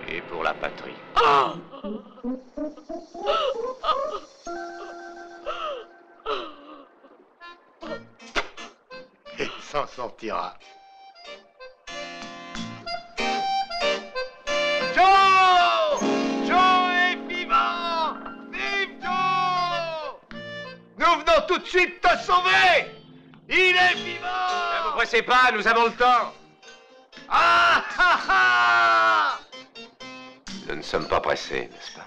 Speaker 2: Et pour la patrie.
Speaker 7: Oh!
Speaker 8: Il s'en sortira. Joe! Joe est vivant! Vive Joe! Nous venons tout de suite te sauver! Il est vivant!
Speaker 2: Ne vous pressez pas, nous avons le temps.
Speaker 8: Ah ah ah!
Speaker 2: Nous ne sommes pas pressés, n'est-ce pas?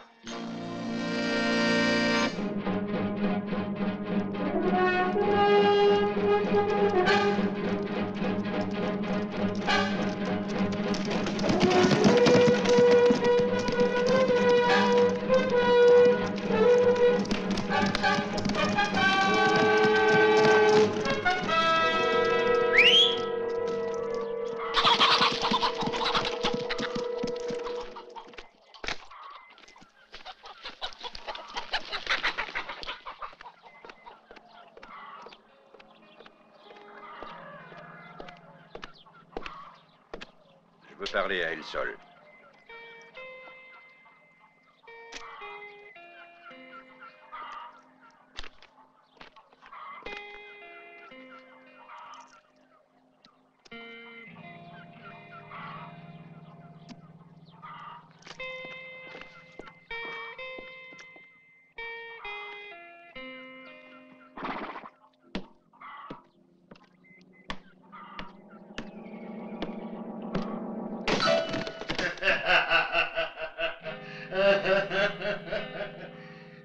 Speaker 11: Je veux parler à El Sol.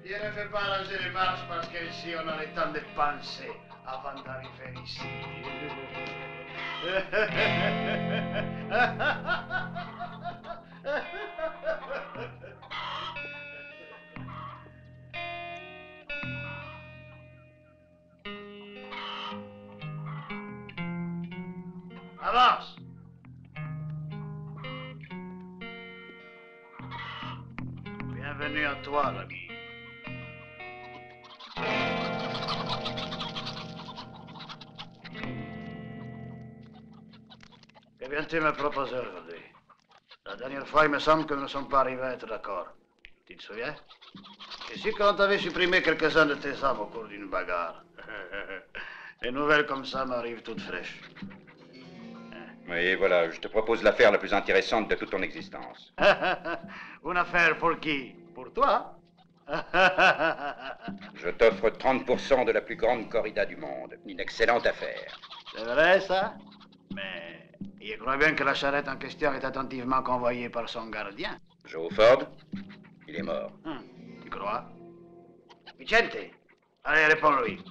Speaker 8: Je ne fais pas ranger les marches parce qu'ici on a le temps de penser avant d'arriver ici. Avance!
Speaker 16: Bienvenue à toi, l'ami. Que viens-tu me proposer aujourd'hui? La dernière fois, il me semble que nous ne sommes pas arrivés à être d'accord. Tu te souviens? Et si quand t'avais supprimé quelques-uns de tes hommes au cours d'une bagarre? Les nouvelles comme ça m'arrivent toutes fraîches.
Speaker 11: Oui, voilà, je te propose l'affaire la plus intéressante de toute ton existence.
Speaker 16: Une affaire pour qui? Pour toi?
Speaker 11: Je t'offre 30% de la plus grande corrida du monde. Une excellente affaire.
Speaker 16: C'est vrai, ça? Mais il croit bien que la charrette en question est attentivement convoyée par son gardien.
Speaker 11: Joe Ford, il est mort.
Speaker 16: Tu crois? Vicente, allez, réponds-lui.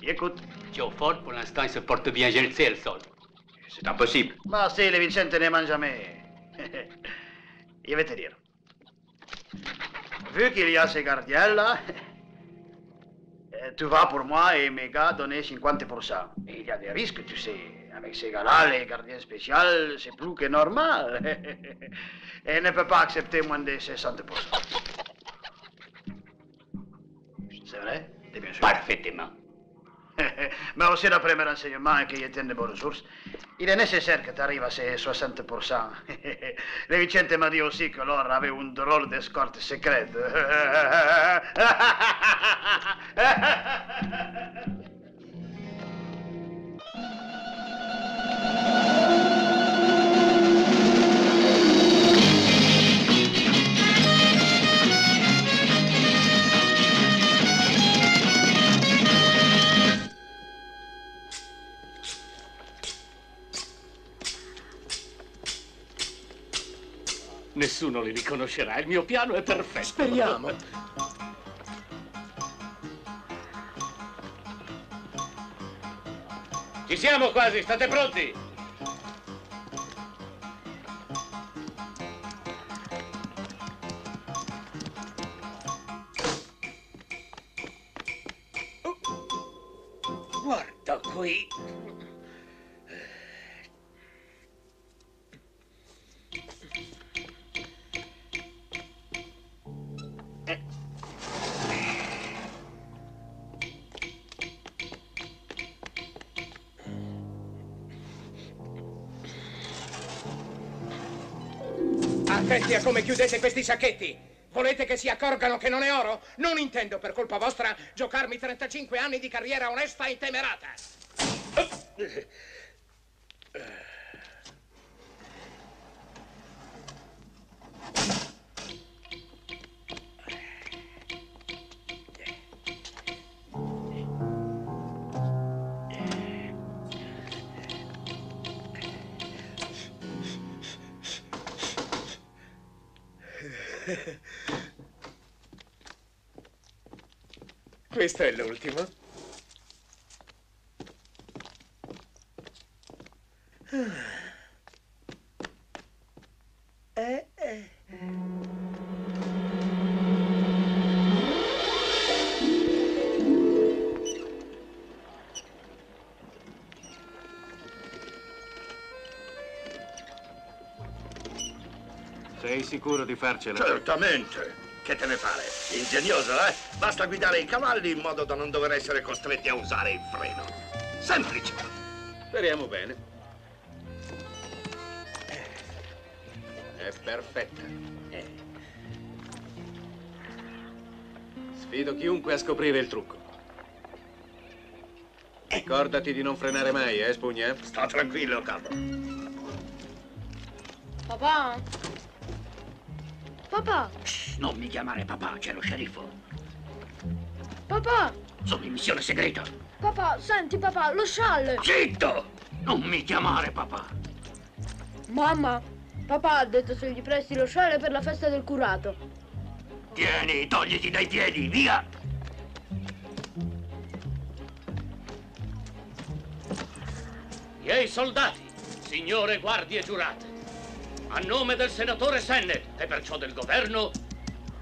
Speaker 16: Il écoute.
Speaker 3: Joe Ford, pour l'instant, il se porte bien, je le sais, le sol.
Speaker 11: C'est impossible.
Speaker 16: Ma si, le Vicente ne ment jamais. Je vais te dire. Vu qu'il y a ces gardiens-là, tu vas pour moi et mes gars donner 50%. Et il y a des risques, tu sais. Avec ces gars-là, les gardiens spéciaux, c'est plus que normal. Et ne peut pas accepter moins de 60%. C'est vrai? T'es bien sûr?
Speaker 3: Parfaitement.
Speaker 16: Mais aussi d'après mes renseignements et qu'ils tiennent de bonnes sources, il est nécessaire que tu arrives à ces 60%. Le Vicente m'a dit aussi que l'or avait une drôle d'escorte secrète.
Speaker 17: Nessuno li riconoscerà, il mio piano è perfetto.
Speaker 18: Speriamo.
Speaker 17: Ci siamo quasi, state pronti? Guarda qui.
Speaker 18: Attenti a come chiudete questi sacchetti! Volete che si accorgano che non è oro? Non intendo, per colpa vostra, giocarmi 35 anni di carriera onesta e intemerata! Questo è l'ultimo.
Speaker 13: Sei sicuro di farcela?
Speaker 8: Certamente. Che te ne pare? Ingegnoso, eh? Basta guidare i cavalli in modo da non dover essere costretti a usare il freno. Semplice.
Speaker 13: Speriamo bene. È perfetta. Sfido chiunque a scoprire il trucco. Ricordati di non frenare mai, spugna?
Speaker 8: Sta tranquillo, capo.
Speaker 19: Papà? Papà?
Speaker 8: Shh, non mi chiamare papà, c'è lo sceriffo.
Speaker 19: Papà?
Speaker 8: Sono in missione segreta.
Speaker 19: Papà, senti papà, lo scialle!
Speaker 8: Zitto! Non mi chiamare papà.
Speaker 19: Mamma, papà ha detto se gli presti lo scialle per la festa del curato.
Speaker 8: Tieni, togliti dai piedi, via!
Speaker 17: Miei soldati, signore guardie giurate, a nome del senatore Sennett e perciò del governo,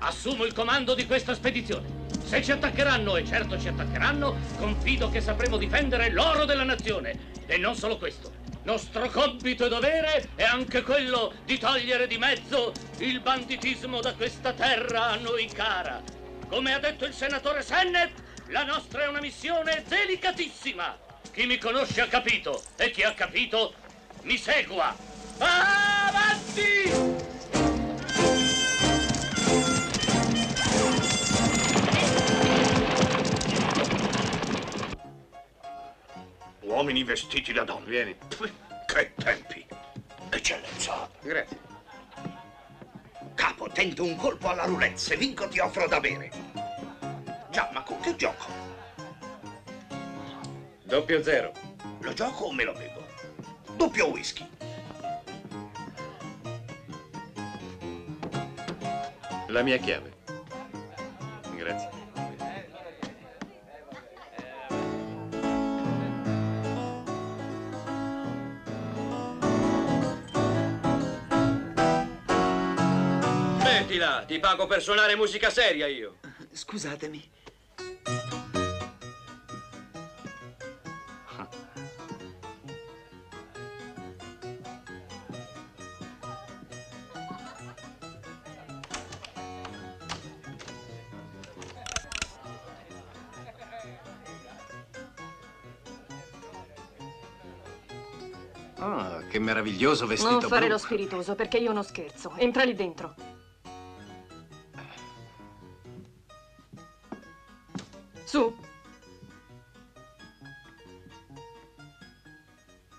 Speaker 17: assumo il comando di questa spedizione. Se ci attaccheranno, e certo ci attaccheranno, confido che sapremo difendere l'oro della nazione. E non solo questo. Nostro compito e dovere è anche quello di togliere di mezzo il banditismo da questa terra a noi cara. Come ha detto il senatore Sennett, la nostra è una missione delicatissima. Chi mi conosce ha capito e chi ha capito mi segua. Avanti!
Speaker 8: Uomini vestiti da donne.
Speaker 13: Vieni.
Speaker 8: Che tempi. Eccellenza.
Speaker 13: Grazie.
Speaker 8: Capo, tento un colpo alla roulette. Se vinco ti offro da bere. Già, ma con che gioco?
Speaker 13: 0-0.
Speaker 8: Lo gioco o me lo bevo? Doppio whisky.
Speaker 13: La mia chiave. Grazie.
Speaker 12: Smettila, ti pago per suonare musica seria io.
Speaker 20: Scusatemi.
Speaker 13: Ah, che meraviglioso vestito
Speaker 21: Non fare
Speaker 13: blu.
Speaker 21: lo spiritoso, perché io non scherzo. Entra lì dentro. Su.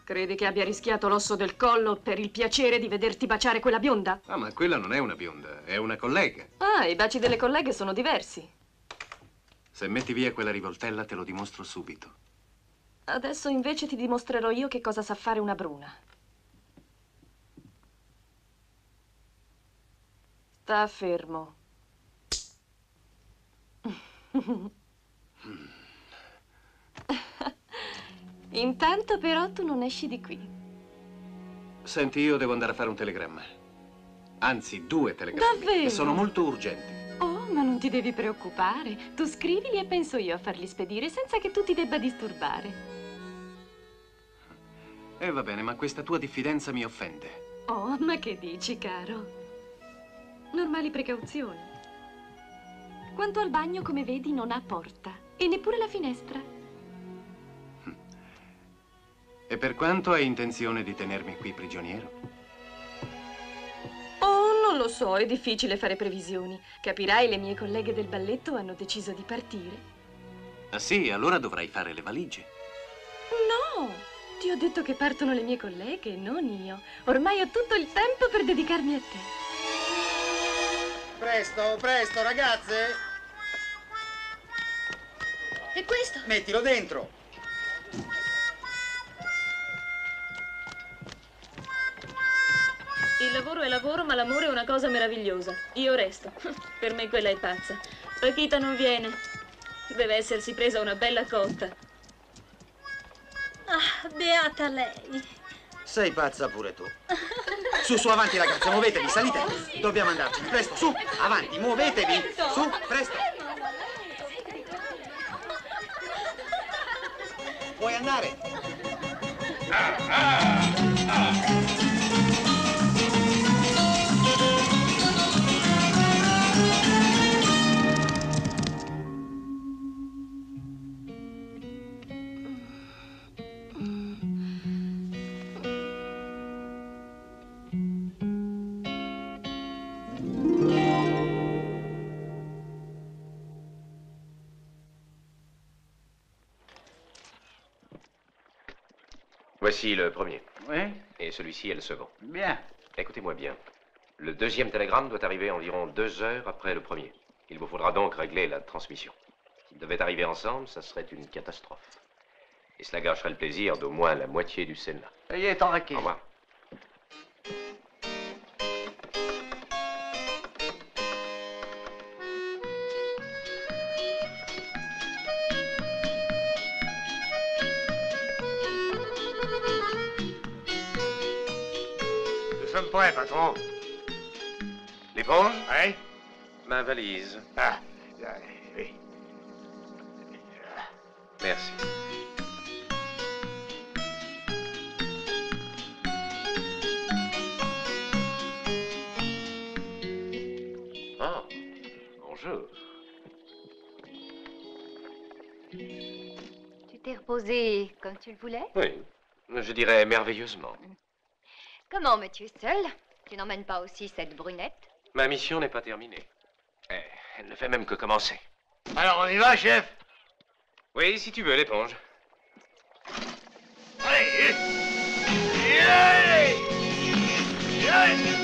Speaker 21: Credi che abbia rischiato l'osso del collo per il piacere di vederti baciare quella bionda?
Speaker 13: Ah, ma quella non è una bionda, è una collega.
Speaker 21: Ah, i baci delle colleghe sono diversi.
Speaker 13: Se metti via quella rivoltella te lo dimostro subito.
Speaker 21: Adesso invece ti dimostrerò io che cosa sa fare una bruna. Sta fermo. Intanto però tu non esci di qui.
Speaker 13: Senti, io devo andare a fare un telegramma. Anzi, 2 telegrammi.
Speaker 21: Davvero?
Speaker 13: E sono molto urgenti.
Speaker 21: Oh, ma non ti devi preoccupare. Tu scrivili e penso io a farli spedire senza che tu ti debba disturbare.
Speaker 13: Va bene, ma questa tua diffidenza mi offende.
Speaker 21: Oh, ma che dici, caro? Normali precauzioni. Quanto al bagno, come vedi, non ha porta. E neppure la finestra.
Speaker 13: E per quanto hai intenzione di tenermi qui prigioniero?
Speaker 21: Oh, non lo so, è difficile fare previsioni. Capirai, le mie colleghe del balletto hanno deciso di partire.
Speaker 13: Ah sì, allora dovrai fare le valigie.
Speaker 21: No! Ti ho detto che partono le mie colleghe, non io. Ormai ho tutto il tempo per dedicarmi a te.
Speaker 22: Presto, presto, ragazze!
Speaker 19: E questo?
Speaker 22: Mettilo dentro.
Speaker 21: Il lavoro è lavoro, ma l'amore è una cosa meravigliosa. Io resto. Per me quella è pazza. Paquita non viene. Deve essersi presa una bella cotta.
Speaker 19: Ah, beata lei.
Speaker 22: Sei pazza pure tu. Su, avanti ragazze, muovetevi, salite. Dobbiamo andarci, presto, su, avanti, muovetevi. Su, presto. Puoi andare.
Speaker 2: Voici le premier.
Speaker 10: Oui.
Speaker 2: Et celui-ci est le second.
Speaker 10: Bien.
Speaker 2: Écoutez-moi bien. Le deuxième télégramme doit arriver environ 2 heures après le premier. Il vous faudra donc régler la transmission. S'ils devaient arriver ensemble, ça serait une catastrophe. Et cela gâcherait le plaisir d'au moins la moitié du Sénat.
Speaker 10: Soyez tranquille.
Speaker 2: Au revoir.
Speaker 8: Nous sommes prêts, patron.
Speaker 2: L'éponge?
Speaker 8: Oui.
Speaker 2: Ma valise.
Speaker 8: Ah, oui.
Speaker 2: Merci.
Speaker 15: t'es reposé comme tu le voulais?
Speaker 2: Oui, je dirais merveilleusement.
Speaker 15: Comment, mais tu es seul? Tu n'emmènes pas aussi cette brunette?
Speaker 2: Ma mission n'est pas terminée. Elle ne fait même que commencer.
Speaker 8: Alors on y va, chef?
Speaker 2: Oui, si tu veux, l'éponge.
Speaker 8: Allez, allez, allez.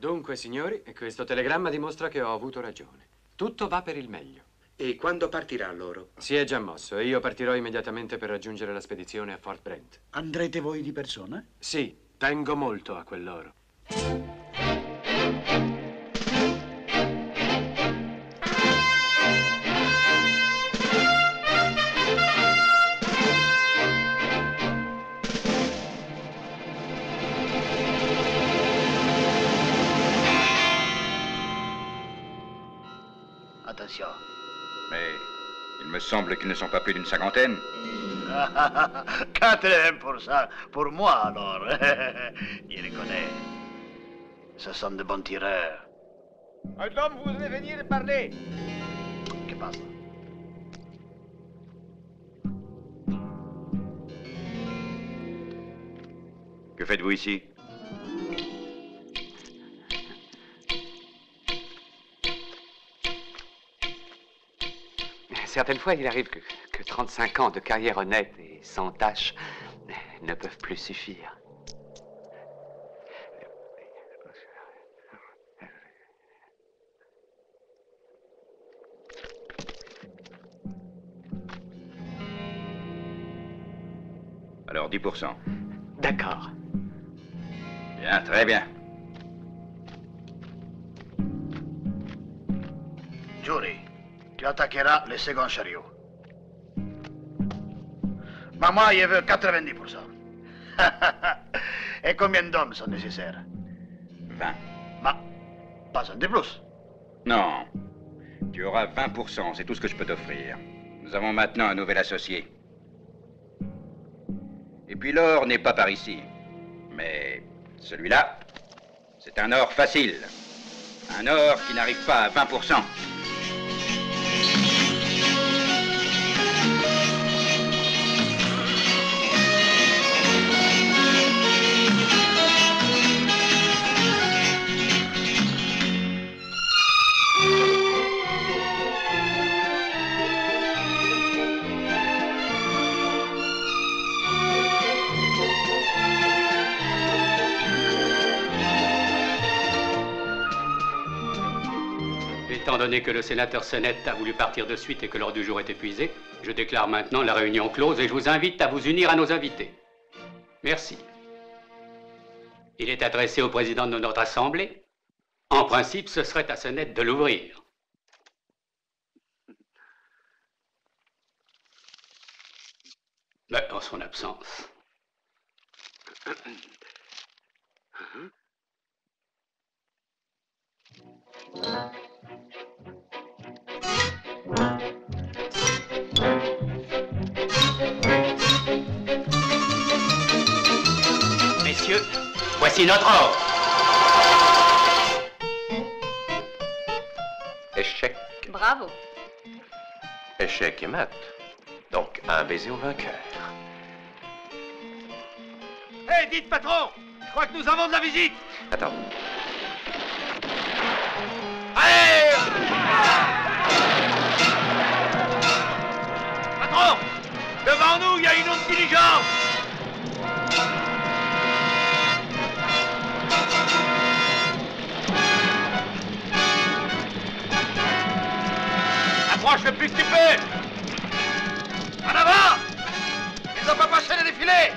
Speaker 13: Dunque, signori, questo telegramma dimostra che ho avuto ragione. Tutto va per il meglio.
Speaker 12: E quando partirà loro?
Speaker 13: Si è già mosso e io partirò immediatamente per raggiungere la spedizione a Fort Brent.
Speaker 4: Andrete voi di persona?
Speaker 13: Sì, tengo molto a quell'oro.
Speaker 16: Attention.
Speaker 11: Mais il me semble qu'ils ne sont pas plus d'une cinquantaine.
Speaker 16: 80%. Pour moi, alors. Je les connais. Ce sont de bons tireurs.
Speaker 1: Un homme, vous venez venir parler.
Speaker 16: Que passe?
Speaker 11: Que faites-vous ici?
Speaker 10: Certaines fois, il arrive que 35 ans de carrière honnête et sans tâche ne peuvent plus suffire.
Speaker 11: Alors 10%.
Speaker 10: D'accord.
Speaker 11: Bien, très bien.
Speaker 16: Jury, tu attaqueras le second chariot. Mais moi, je veux 90%. Et combien d'hommes sont nécessaires?
Speaker 11: 20.
Speaker 16: Mais pas un de plus.
Speaker 11: Non. Tu auras 20%, c'est tout ce que je peux t'offrir. Nous avons maintenant un nouvel associé. Et puis l'or n'est pas par ici. Mais celui-là, c'est un or facile. Un or qui n'arrive pas à 20%.
Speaker 17: Étant donné que le sénateur Sennett a voulu partir de suite et que l'ordre du jour est épuisé, je déclare maintenant la réunion close et je vous invite à vous unir à nos invités. Merci. Il est adressé au président de notre Assemblée. En principe, ce serait à Sennett de l'ouvrir. Mais en son absence. Messieurs, voici notre ordre.
Speaker 2: Échec.
Speaker 7: Bravo.
Speaker 2: Échec et mat. Donc, un baiser au vainqueur.
Speaker 1: Hé, dites, patron, je crois que nous avons de la visite.
Speaker 2: Attends.
Speaker 1: Allez! Patron, devant nous, il y a une autre diligence.
Speaker 11: Marche le plus que tu peux. En avant. Ils ont pas passé le défilé.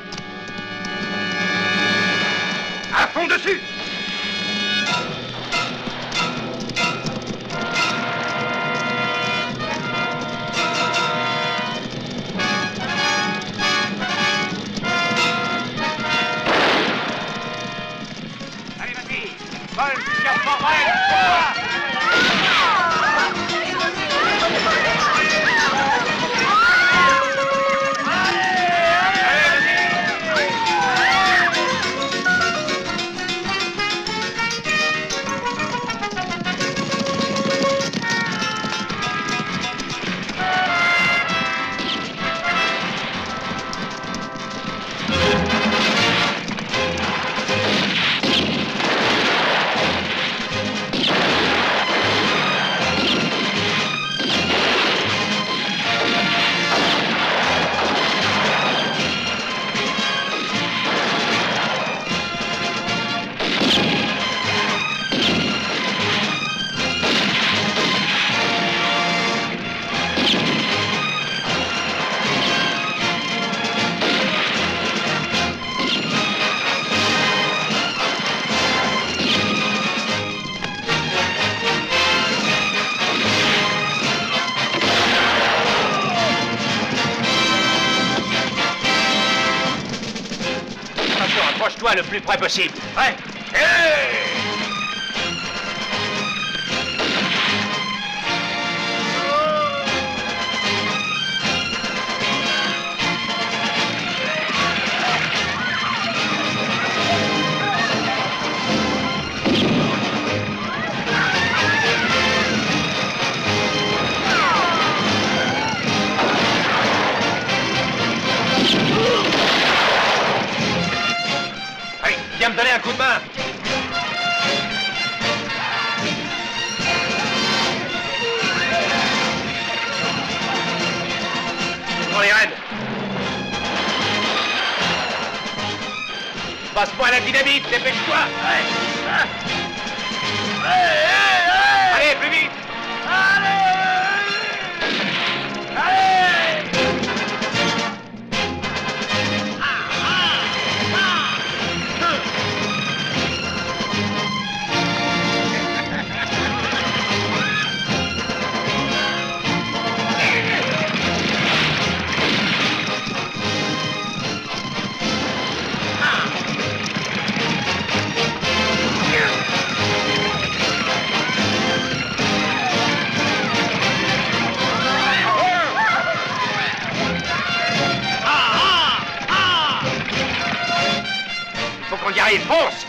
Speaker 11: À fond dessus.
Speaker 1: Allez, vas-y. Vole jusqu'à Fort-Brel.
Speaker 9: Approche-toi le plus près possible.
Speaker 1: Ouais.
Speaker 9: Viens me donner un coup de main. Prends les rênes. Passe-moi la dynamite, dépêche-toi. Allez, plus vite. On y arrive, fonce!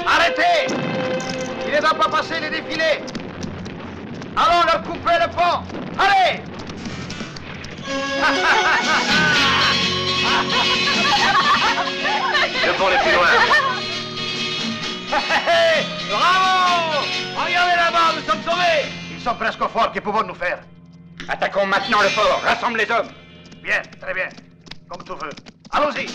Speaker 11: Arrêtez! Il ne doit pas passer les défilés. Allons leur couper le pont. Allez!
Speaker 9: Le pont est plus loin.
Speaker 11: Bravo! Regardez là-bas, nous sommes sauvés! Ils sont presque au fort, que pouvons-nous faire?
Speaker 10: Attaquons maintenant le fort. Rassemble les hommes.
Speaker 11: Bien, très bien. Comme tu veux. Allons-y!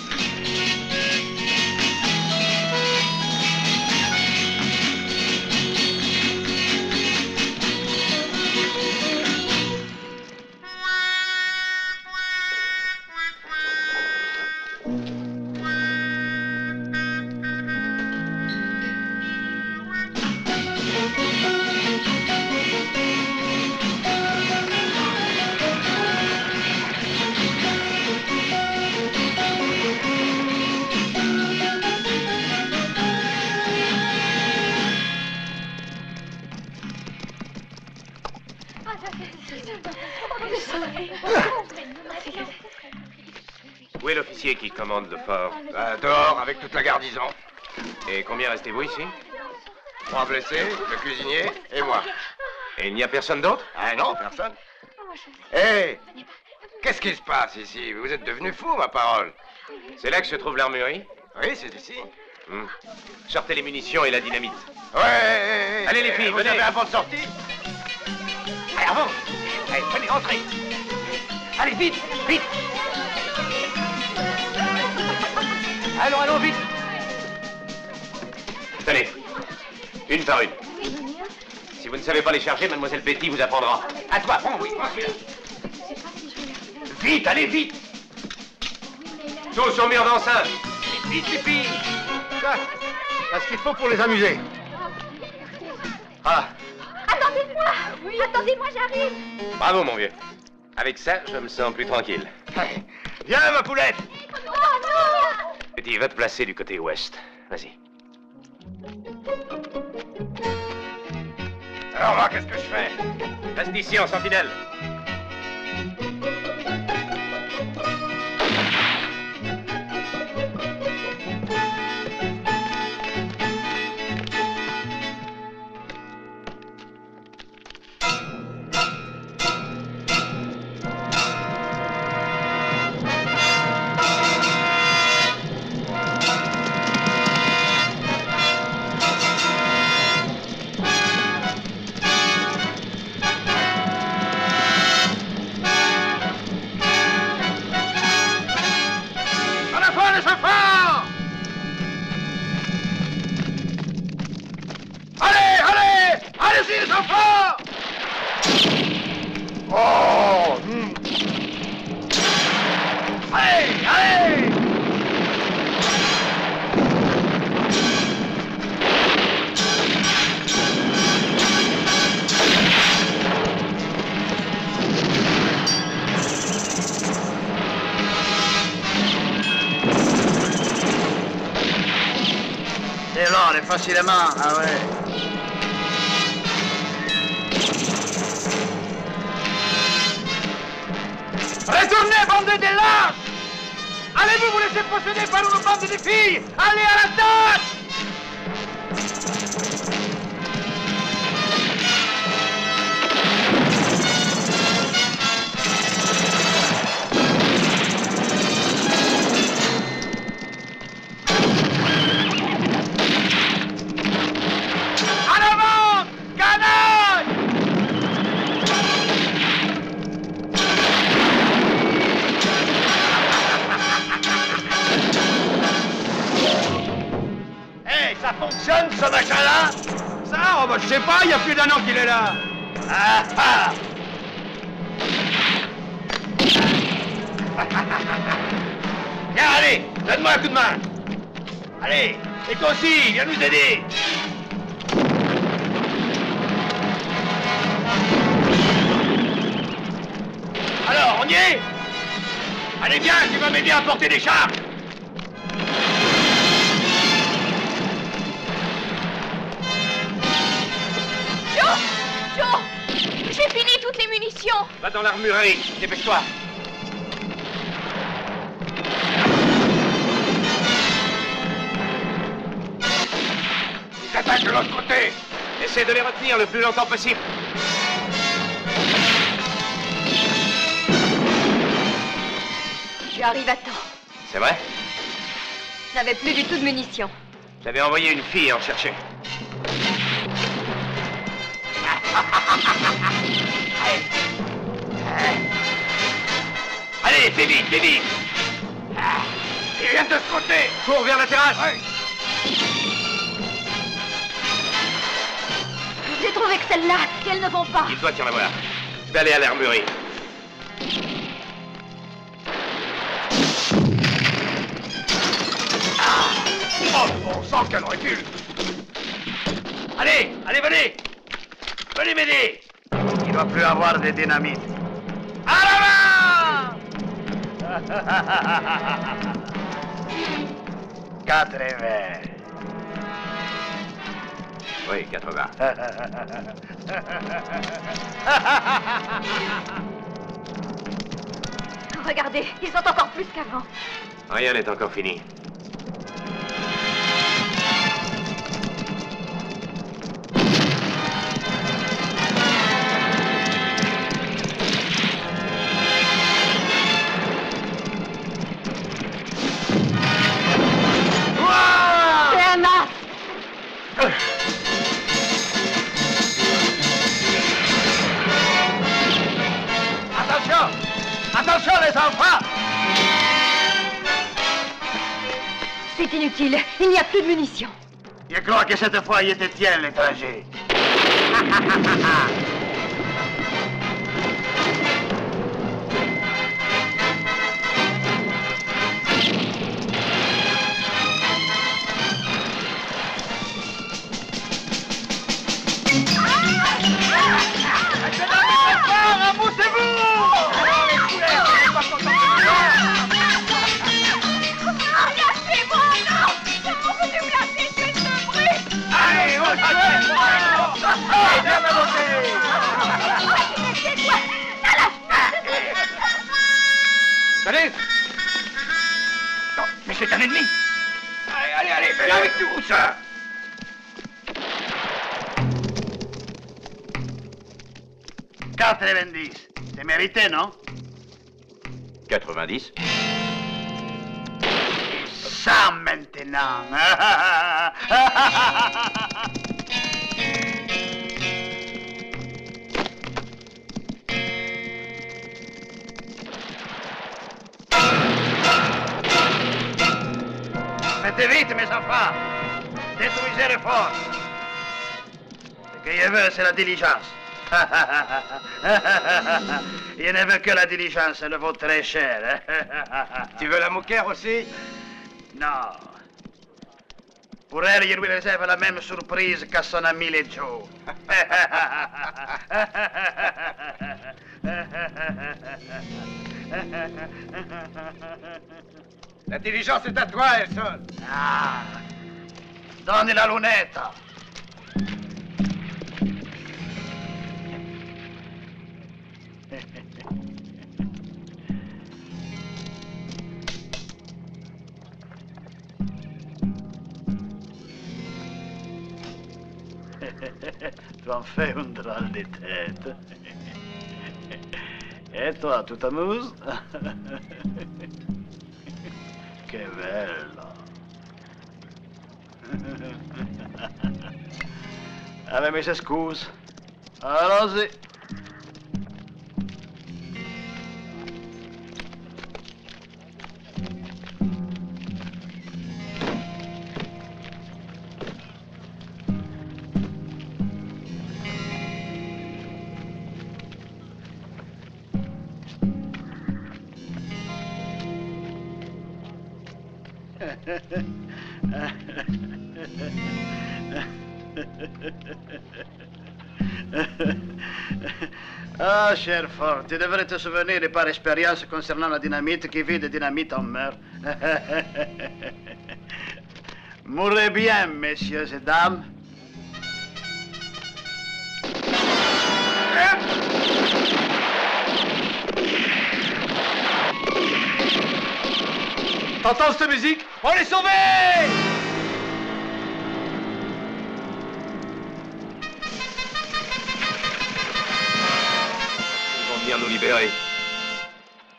Speaker 2: Où est l'officier qui commande le fort?
Speaker 4: Dehors, avec toute la garnison.
Speaker 2: Et combien restez-vous ici?
Speaker 4: 3 blessés, le cuisinier et moi.
Speaker 2: Et il n'y a personne d'autre?
Speaker 4: Ah non, personne. Hé! Qu'est-ce qui se passe ici? Vous êtes devenu fou, ma parole.
Speaker 2: C'est là que se trouve l'armurerie?
Speaker 4: Oui, c'est ici.
Speaker 2: Sortez les munitions et la dynamite.
Speaker 4: Ouais.
Speaker 2: Allez les filles,
Speaker 4: vous
Speaker 2: venez.
Speaker 4: avez un bon de sortie?
Speaker 1: Allez, avance. Allez, venez, entrez. Allez, vite, vite. Allons, allons, vite.
Speaker 2: Tenez, une par une. Si vous ne savez pas les charger, mademoiselle Betty vous apprendra.
Speaker 1: À toi, prends, oui, prends celui-là. Vite, allez, vite.
Speaker 2: Tous au mur d'enceinte.
Speaker 1: Vite, les filles.
Speaker 8: Ça, c'est ce qu'il faut pour les amuser.
Speaker 2: Ah,
Speaker 15: Attendez-moi! Oui, attendez-moi, j'arrive!
Speaker 2: bravo mon vieux. Avec ça, je me sens plus tranquille.
Speaker 8: Viens, ma poulette.
Speaker 15: Oh non!
Speaker 2: Betty, va te placer du côté ouest. Vas-y.
Speaker 4: Alors moi, qu'est-ce que je fais?
Speaker 2: Reste ici en sentinelle.
Speaker 1: Allez-y, les enfants! Oh! Allez, allez!
Speaker 16: C'est là, facilement, ah ouais.
Speaker 1: Retournez, bande de lâches! Allez-vous vous laisser posséder par une bande de filles? Allez à la tâche! En avant! Canaille!
Speaker 8: Hey, ça fonctionne, ce machin-là? Ça, oh, bah, je sais pas, il y a plus d'un an qu'il est là. Ah ah! Viens, allez, donne-moi un coup de main. Allez, et toi aussi, viens nous aider. Alors, on y est? Allez, viens, tu vas m'aider à porter des charges.
Speaker 15: Joe! Joe! J'ai fini toutes les munitions!
Speaker 2: Va dans l'armurerie, dépêche-toi.
Speaker 1: Ils attaquent de l'autre côté!
Speaker 2: Essaie de les retenir le plus longtemps possible.
Speaker 15: J'arrive à temps.
Speaker 2: C'est vrai?
Speaker 15: Je n'avais plus du tout de munitions.
Speaker 2: J'avais envoyé une fille en chercher.
Speaker 1: Allez, fais vite, fais vite! Ils viennent de ce côté!
Speaker 2: Cours vers la terrasse!
Speaker 15: J'ai trouvé que celles-là, qu'elles ne vont pas.
Speaker 2: Il doit y en avoir. Je vais aller à l'armurerie.
Speaker 1: Oh, bon sang, quel recul! Allez, allez, venez! Venez m'aider!
Speaker 16: Il ne doit plus avoir de dynamite.
Speaker 1: À l'avant!
Speaker 16: 80.
Speaker 2: Oui, 80.
Speaker 15: Regardez, ils sont encore plus qu'avant.
Speaker 2: Rien n'est encore fini.
Speaker 16: Attention! Attention, les enfants!
Speaker 6: C'est inutile. Il n'y a plus de munitions.
Speaker 16: Je crois que cette fois, il était tien, l'étranger.
Speaker 1: Allez! Non, mais c'est un ennemi! Allez, allez, fais-le avec nous, ça!
Speaker 16: C'est mérité, non?
Speaker 11: 90.
Speaker 16: Ça maintenant! Mettez vite, mes enfants! Détruisez le fort! Ce que je veux, c'est la diligence. Je ne veux que la diligence, elle vaut très cher.
Speaker 4: Tu veux la moquère aussi?
Speaker 16: Non. Pour elle, je lui réserve la même surprise qu'à son ami les Joe.
Speaker 4: La diligence est à toi, Elson.
Speaker 16: Ah. Donne la lunette. Tu en fais une drôle de tête. Et toi, tu t'amuses? Que belle. Avec mes excuses. Allons-y. Ah, cher Ford, tu devrais te souvenir de par expérience concernant la dynamite qui vit de dynamite en meurt. Mourrez bien, messieurs et dames.
Speaker 1: T'entends cette musique? On est sauvés!
Speaker 2: Ils vont venir nous libérer.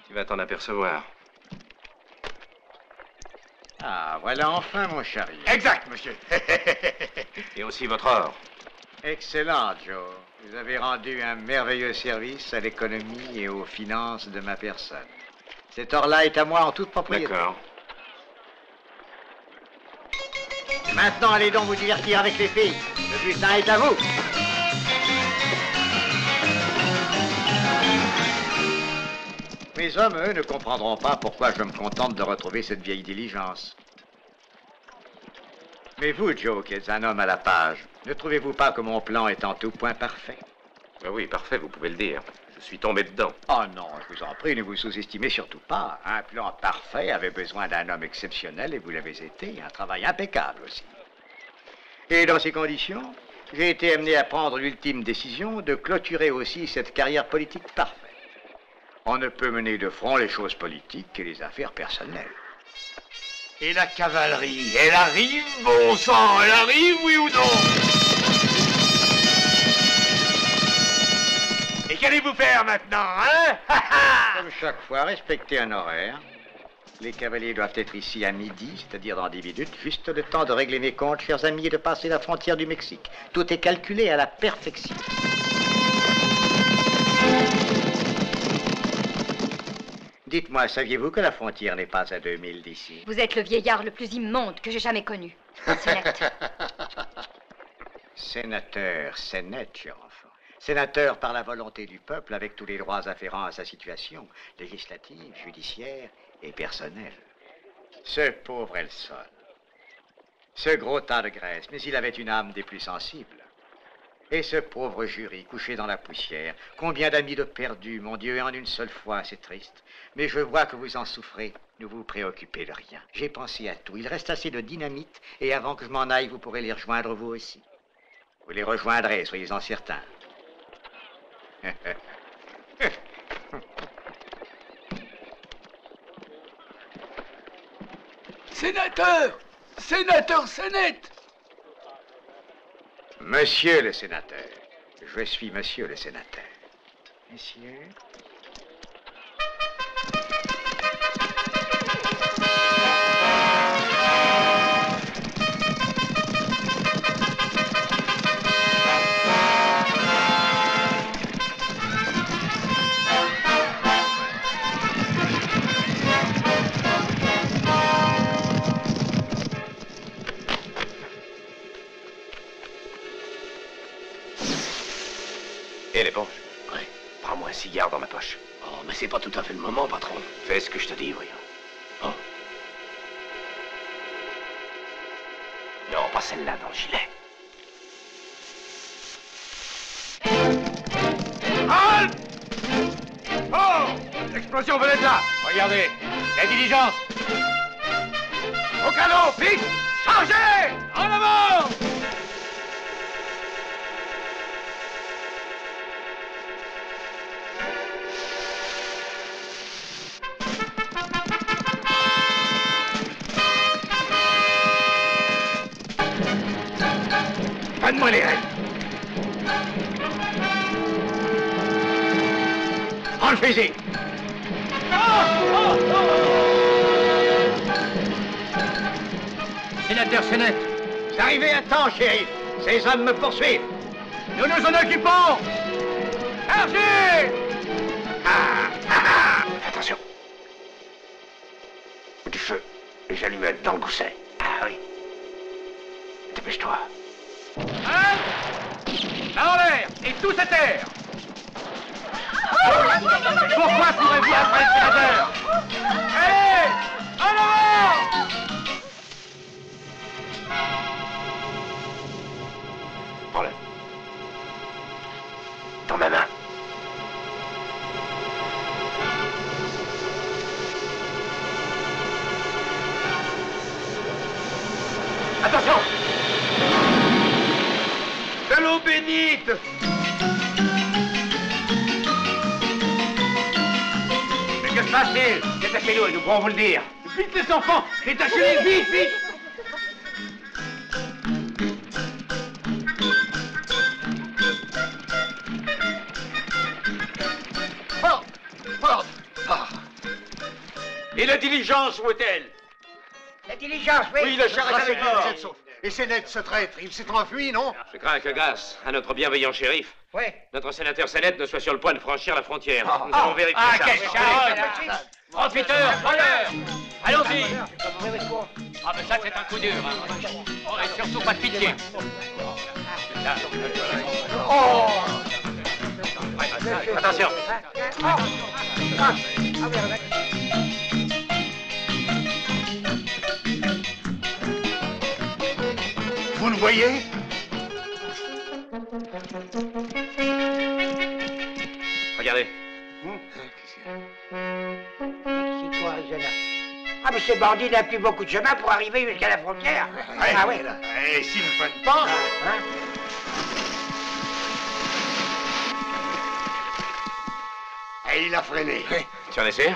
Speaker 2: Tu vas t'en apercevoir.
Speaker 22: Ah, voilà enfin mon chariot.
Speaker 4: Exact, monsieur.
Speaker 2: Et aussi votre or.
Speaker 22: Excellent, Joe. Vous avez rendu un merveilleux service à l'économie et aux finances de ma personne. Cet or-là est à moi en toute propriété.
Speaker 2: D'accord.
Speaker 22: Maintenant, allez donc vous divertir avec les filles. Le butin est à vous. Mes hommes, eux, ne comprendront pas pourquoi je me contente de retrouver cette vieille diligence. Mais vous, Joe, qui êtes un homme à la page, ne trouvez-vous pas que mon plan est en tout point parfait?
Speaker 2: Ben oui, parfait, vous pouvez le dire. Je suis tombé dedans.
Speaker 22: Oh non, je vous en prie, ne vous sous-estimez surtout pas. Un plan parfait avait besoin d'un homme exceptionnel et vous l'avez été. Un travail impeccable aussi. Et dans ces conditions, j'ai été amené à prendre l'ultime décision de clôturer aussi cette carrière politique parfaite. On ne peut mener de front les choses politiques que les affaires personnelles.
Speaker 8: Et la cavalerie, elle arrive, bon sang, elle arrive, oui ou non? Et qu'allez-vous faire maintenant, hein?
Speaker 22: Comme chaque fois, respecter un horaire. Les cavaliers doivent être ici à midi, c'est-à-dire dans 10 minutes, juste le temps de régler mes comptes, chers amis, et de passer la frontière du Mexique. Tout est calculé à la perfection. Dites-moi, saviez-vous que la frontière n'est pas à 2000 d'ici?
Speaker 6: Vous êtes le vieillard le plus immonde que j'ai jamais connu.
Speaker 22: Sénateur, sénète, cher enfant. Sénateur par la volonté du peuple, avec tous les droits afférents à sa situation, législative, judiciaire et personnelle. Ce pauvre Elson, ce gros tas de graisse, mais il avait une âme des plus sensibles. Et ce pauvre jury, couché dans la poussière, combien d'amis de perdus, mon Dieu, et en une seule fois, c'est triste. Mais je vois que vous en souffrez, ne vous préoccupez de rien. J'ai pensé à tout, il reste assez de dynamite, et avant que je m'en aille, vous pourrez les rejoindre vous aussi. Vous les rejoindrez, soyez-en certains.
Speaker 14: Sénateur! Sénateur Sennett!
Speaker 22: Monsieur le sénateur, je suis monsieur le sénateur. Messieurs...
Speaker 2: Et l'éponge? Oui. Prends-moi un cigare dans ma poche.
Speaker 1: Oh, mais c'est pas tout à fait le moment, patron.
Speaker 2: Fais ce que je te dis, voyons.
Speaker 1: Oh.
Speaker 2: Non, pas celle-là dans le gilet.
Speaker 9: Halt! Oh! L'explosion venait de là! Regardez, la diligence! Au canot, vite! Chargez! En avant!
Speaker 1: Donne-moi les rênes. Prends le fusil.
Speaker 9: Sénateur Sennett,
Speaker 1: C'est arrivé à temps, shérif. Ces hommes me poursuivent.
Speaker 9: nous nous en occupons! Chargez!
Speaker 1: Attention. Du feu. Les allumettes dans le gousset. Ah oui. Dépêche-toi.
Speaker 9: Hein? Main en l'air et tous à terre! Pourquoi courez-vous après le sénateur? Allez! En avant!
Speaker 1: Prends-le. Dans ma main.
Speaker 9: Attention! De l'eau bénite! Mais que se passe-t-il? Détachez-nous et nous pourrons vous le dire. Vite les enfants! Détachez-les vite, vite!
Speaker 22: Ford! Ford! Ah. Et la diligence, où est-elle?
Speaker 1: La diligence, oui.
Speaker 22: Oui, le char est avec
Speaker 1: bord.
Speaker 22: vous êtes sauf. Et Sennett, ce traître, il s'est enfui, non?
Speaker 2: Je crains que grâce à notre bienveillant shérif,
Speaker 1: Oui.
Speaker 2: notre sénateur Sennett ne soit sur le point de franchir la frontière. Nous allons vérifier ça.
Speaker 9: quel charogne! Profiteur, voleur! Allons-y! Ah, mais ça, c'est un coup dur. Hein. Oh, et surtout pas de pitié.
Speaker 1: Oh!
Speaker 2: Attention!
Speaker 1: Vous le voyez?
Speaker 2: Regardez.
Speaker 1: C'est quoi, jeune homme? Ah, mais ces bandits n'ont plus beaucoup de chemin pour arriver jusqu'à la frontière. Ah oui.
Speaker 8: Et s'ils ne prennent pas...
Speaker 1: Hein?
Speaker 8: Et il a freiné.
Speaker 2: Tu en es sûr?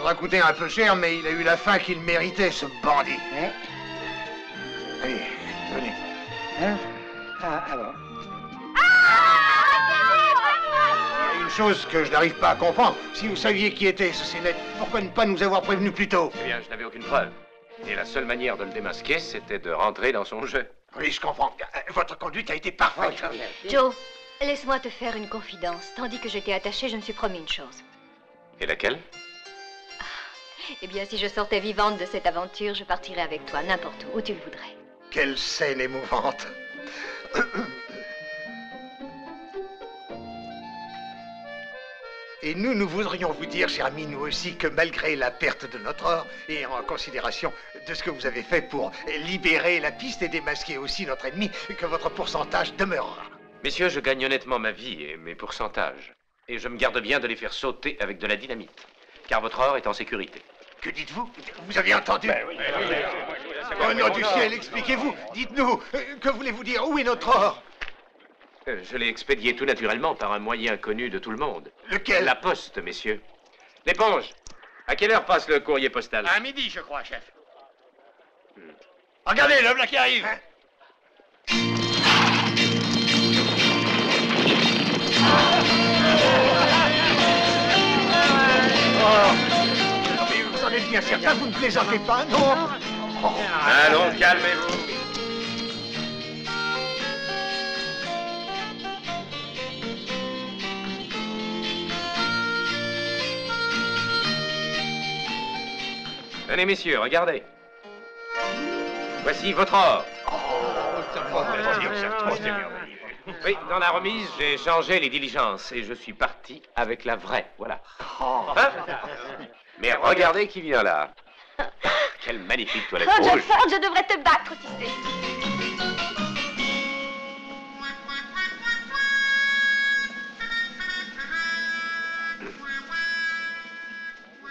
Speaker 8: aura coûté un peu cher, mais il a eu la fin qu'il méritait, ce bandit.
Speaker 1: Hein?
Speaker 8: Allez, venez.
Speaker 1: Hein? Ah bon.
Speaker 8: Il y a une chose que je n'arrive pas à comprendre. Si vous saviez qui était ce Sénète, pourquoi ne pas nous avoir prévenu plus tôt?
Speaker 2: Eh bien, je n'avais aucune preuve. Et la seule manière de le démasquer, c'était de rentrer dans son jeu.
Speaker 8: Oui, je comprends. Votre conduite a été parfaite.
Speaker 15: Joe, laisse-moi te faire une confidence. Tandis que j'étais attachée, je me suis promis une chose.
Speaker 2: Et laquelle?
Speaker 15: Eh bien, si je sortais vivante de cette aventure, je partirais avec toi, n'importe où tu le voudrais.
Speaker 8: Quelle scène émouvante. Et nous voudrions vous dire, cher ami, nous aussi, que malgré la perte de notre or, et en considération de ce que vous avez fait pour libérer la piste et démasquer aussi notre ennemi, que votre pourcentage demeurera.
Speaker 2: Messieurs, je gagne honnêtement ma vie et mes pourcentages. Et je me garde bien de les faire sauter avec de la dynamite. Car votre or est en sécurité.
Speaker 8: Que dites-vous? Vous avez entendu?
Speaker 2: Oui.
Speaker 8: Au nom du ciel, expliquez-vous. Dites-nous, que voulez-vous dire? Où est notre or?
Speaker 2: Je l'ai expédié tout naturellement par un moyen connu de tout le monde.
Speaker 8: Lequel?
Speaker 2: La poste, messieurs. L'éponge. À quelle heure passe le courrier postal?
Speaker 9: À midi, je crois, chef.
Speaker 8: Regardez, l'homme là qui arrive. Mais vous en êtes bien certain, vous ne plaisantez pas, non?
Speaker 2: Allons, calmez-vous. Tenez, messieurs, regardez. Voici votre or. Oui, dans la remise, j'ai changé les diligences et je suis parti avec la vraie, voilà. Hein? Mais regardez qui vient là. Quelle magnifique toilette
Speaker 7: Oh, John
Speaker 2: rouge.
Speaker 7: Ford, je devrais te battre, tu sais.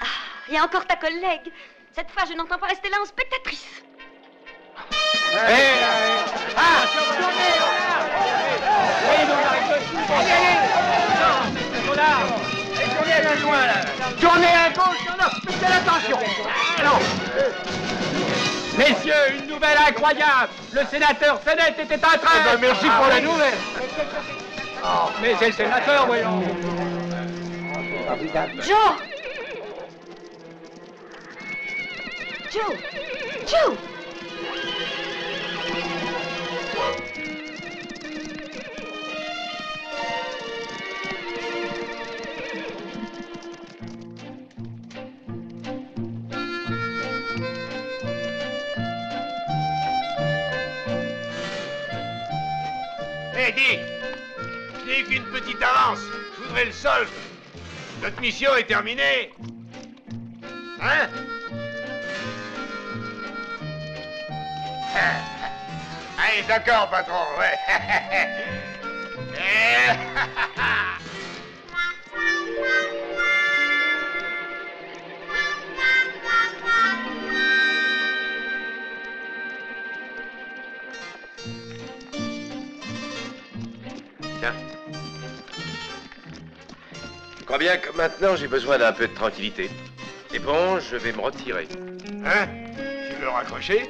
Speaker 7: Ah, il y a encore ta collègue. Cette fois, je n'entends pas rester là en spectatrice.
Speaker 1: Tournez à gauche, non, faites attention. Alors,
Speaker 9: Messieurs, une nouvelle incroyable. Le sénateur Sénète était un traître.
Speaker 1: merci pour la nouvelle.
Speaker 9: Mais c'est le sénateur, voyons.
Speaker 7: Joe! Joe! Joe!
Speaker 8: Hé, Dick! Je n'ai qu'une petite avance. Je voudrais le solde. Notre mission est terminée. Hein? Allez, d'accord, patron, ouais.
Speaker 2: Tiens. Je crois bien que maintenant j'ai besoin d'un peu de tranquillité. Et bon, je vais me retirer.
Speaker 8: Hein? Tu veux raccrocher?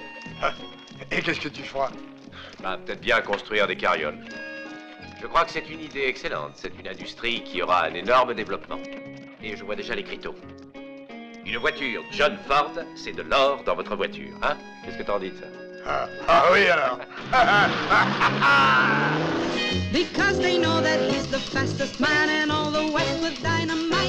Speaker 8: Et qu'est-ce que tu feras?
Speaker 2: Bah, peut-être bien construire des carrioles. Je crois que c'est une idée excellente. C'est une industrie qui aura un énorme développement. Et je vois déjà les criteaux. Une voiture John Ford, c'est de l'or dans votre voiture, hein? Qu'est-ce que t'en dis de ça?
Speaker 8: Ah oui, alors.
Speaker 5: Because they know that he's the fastest man in all the West with dynamite.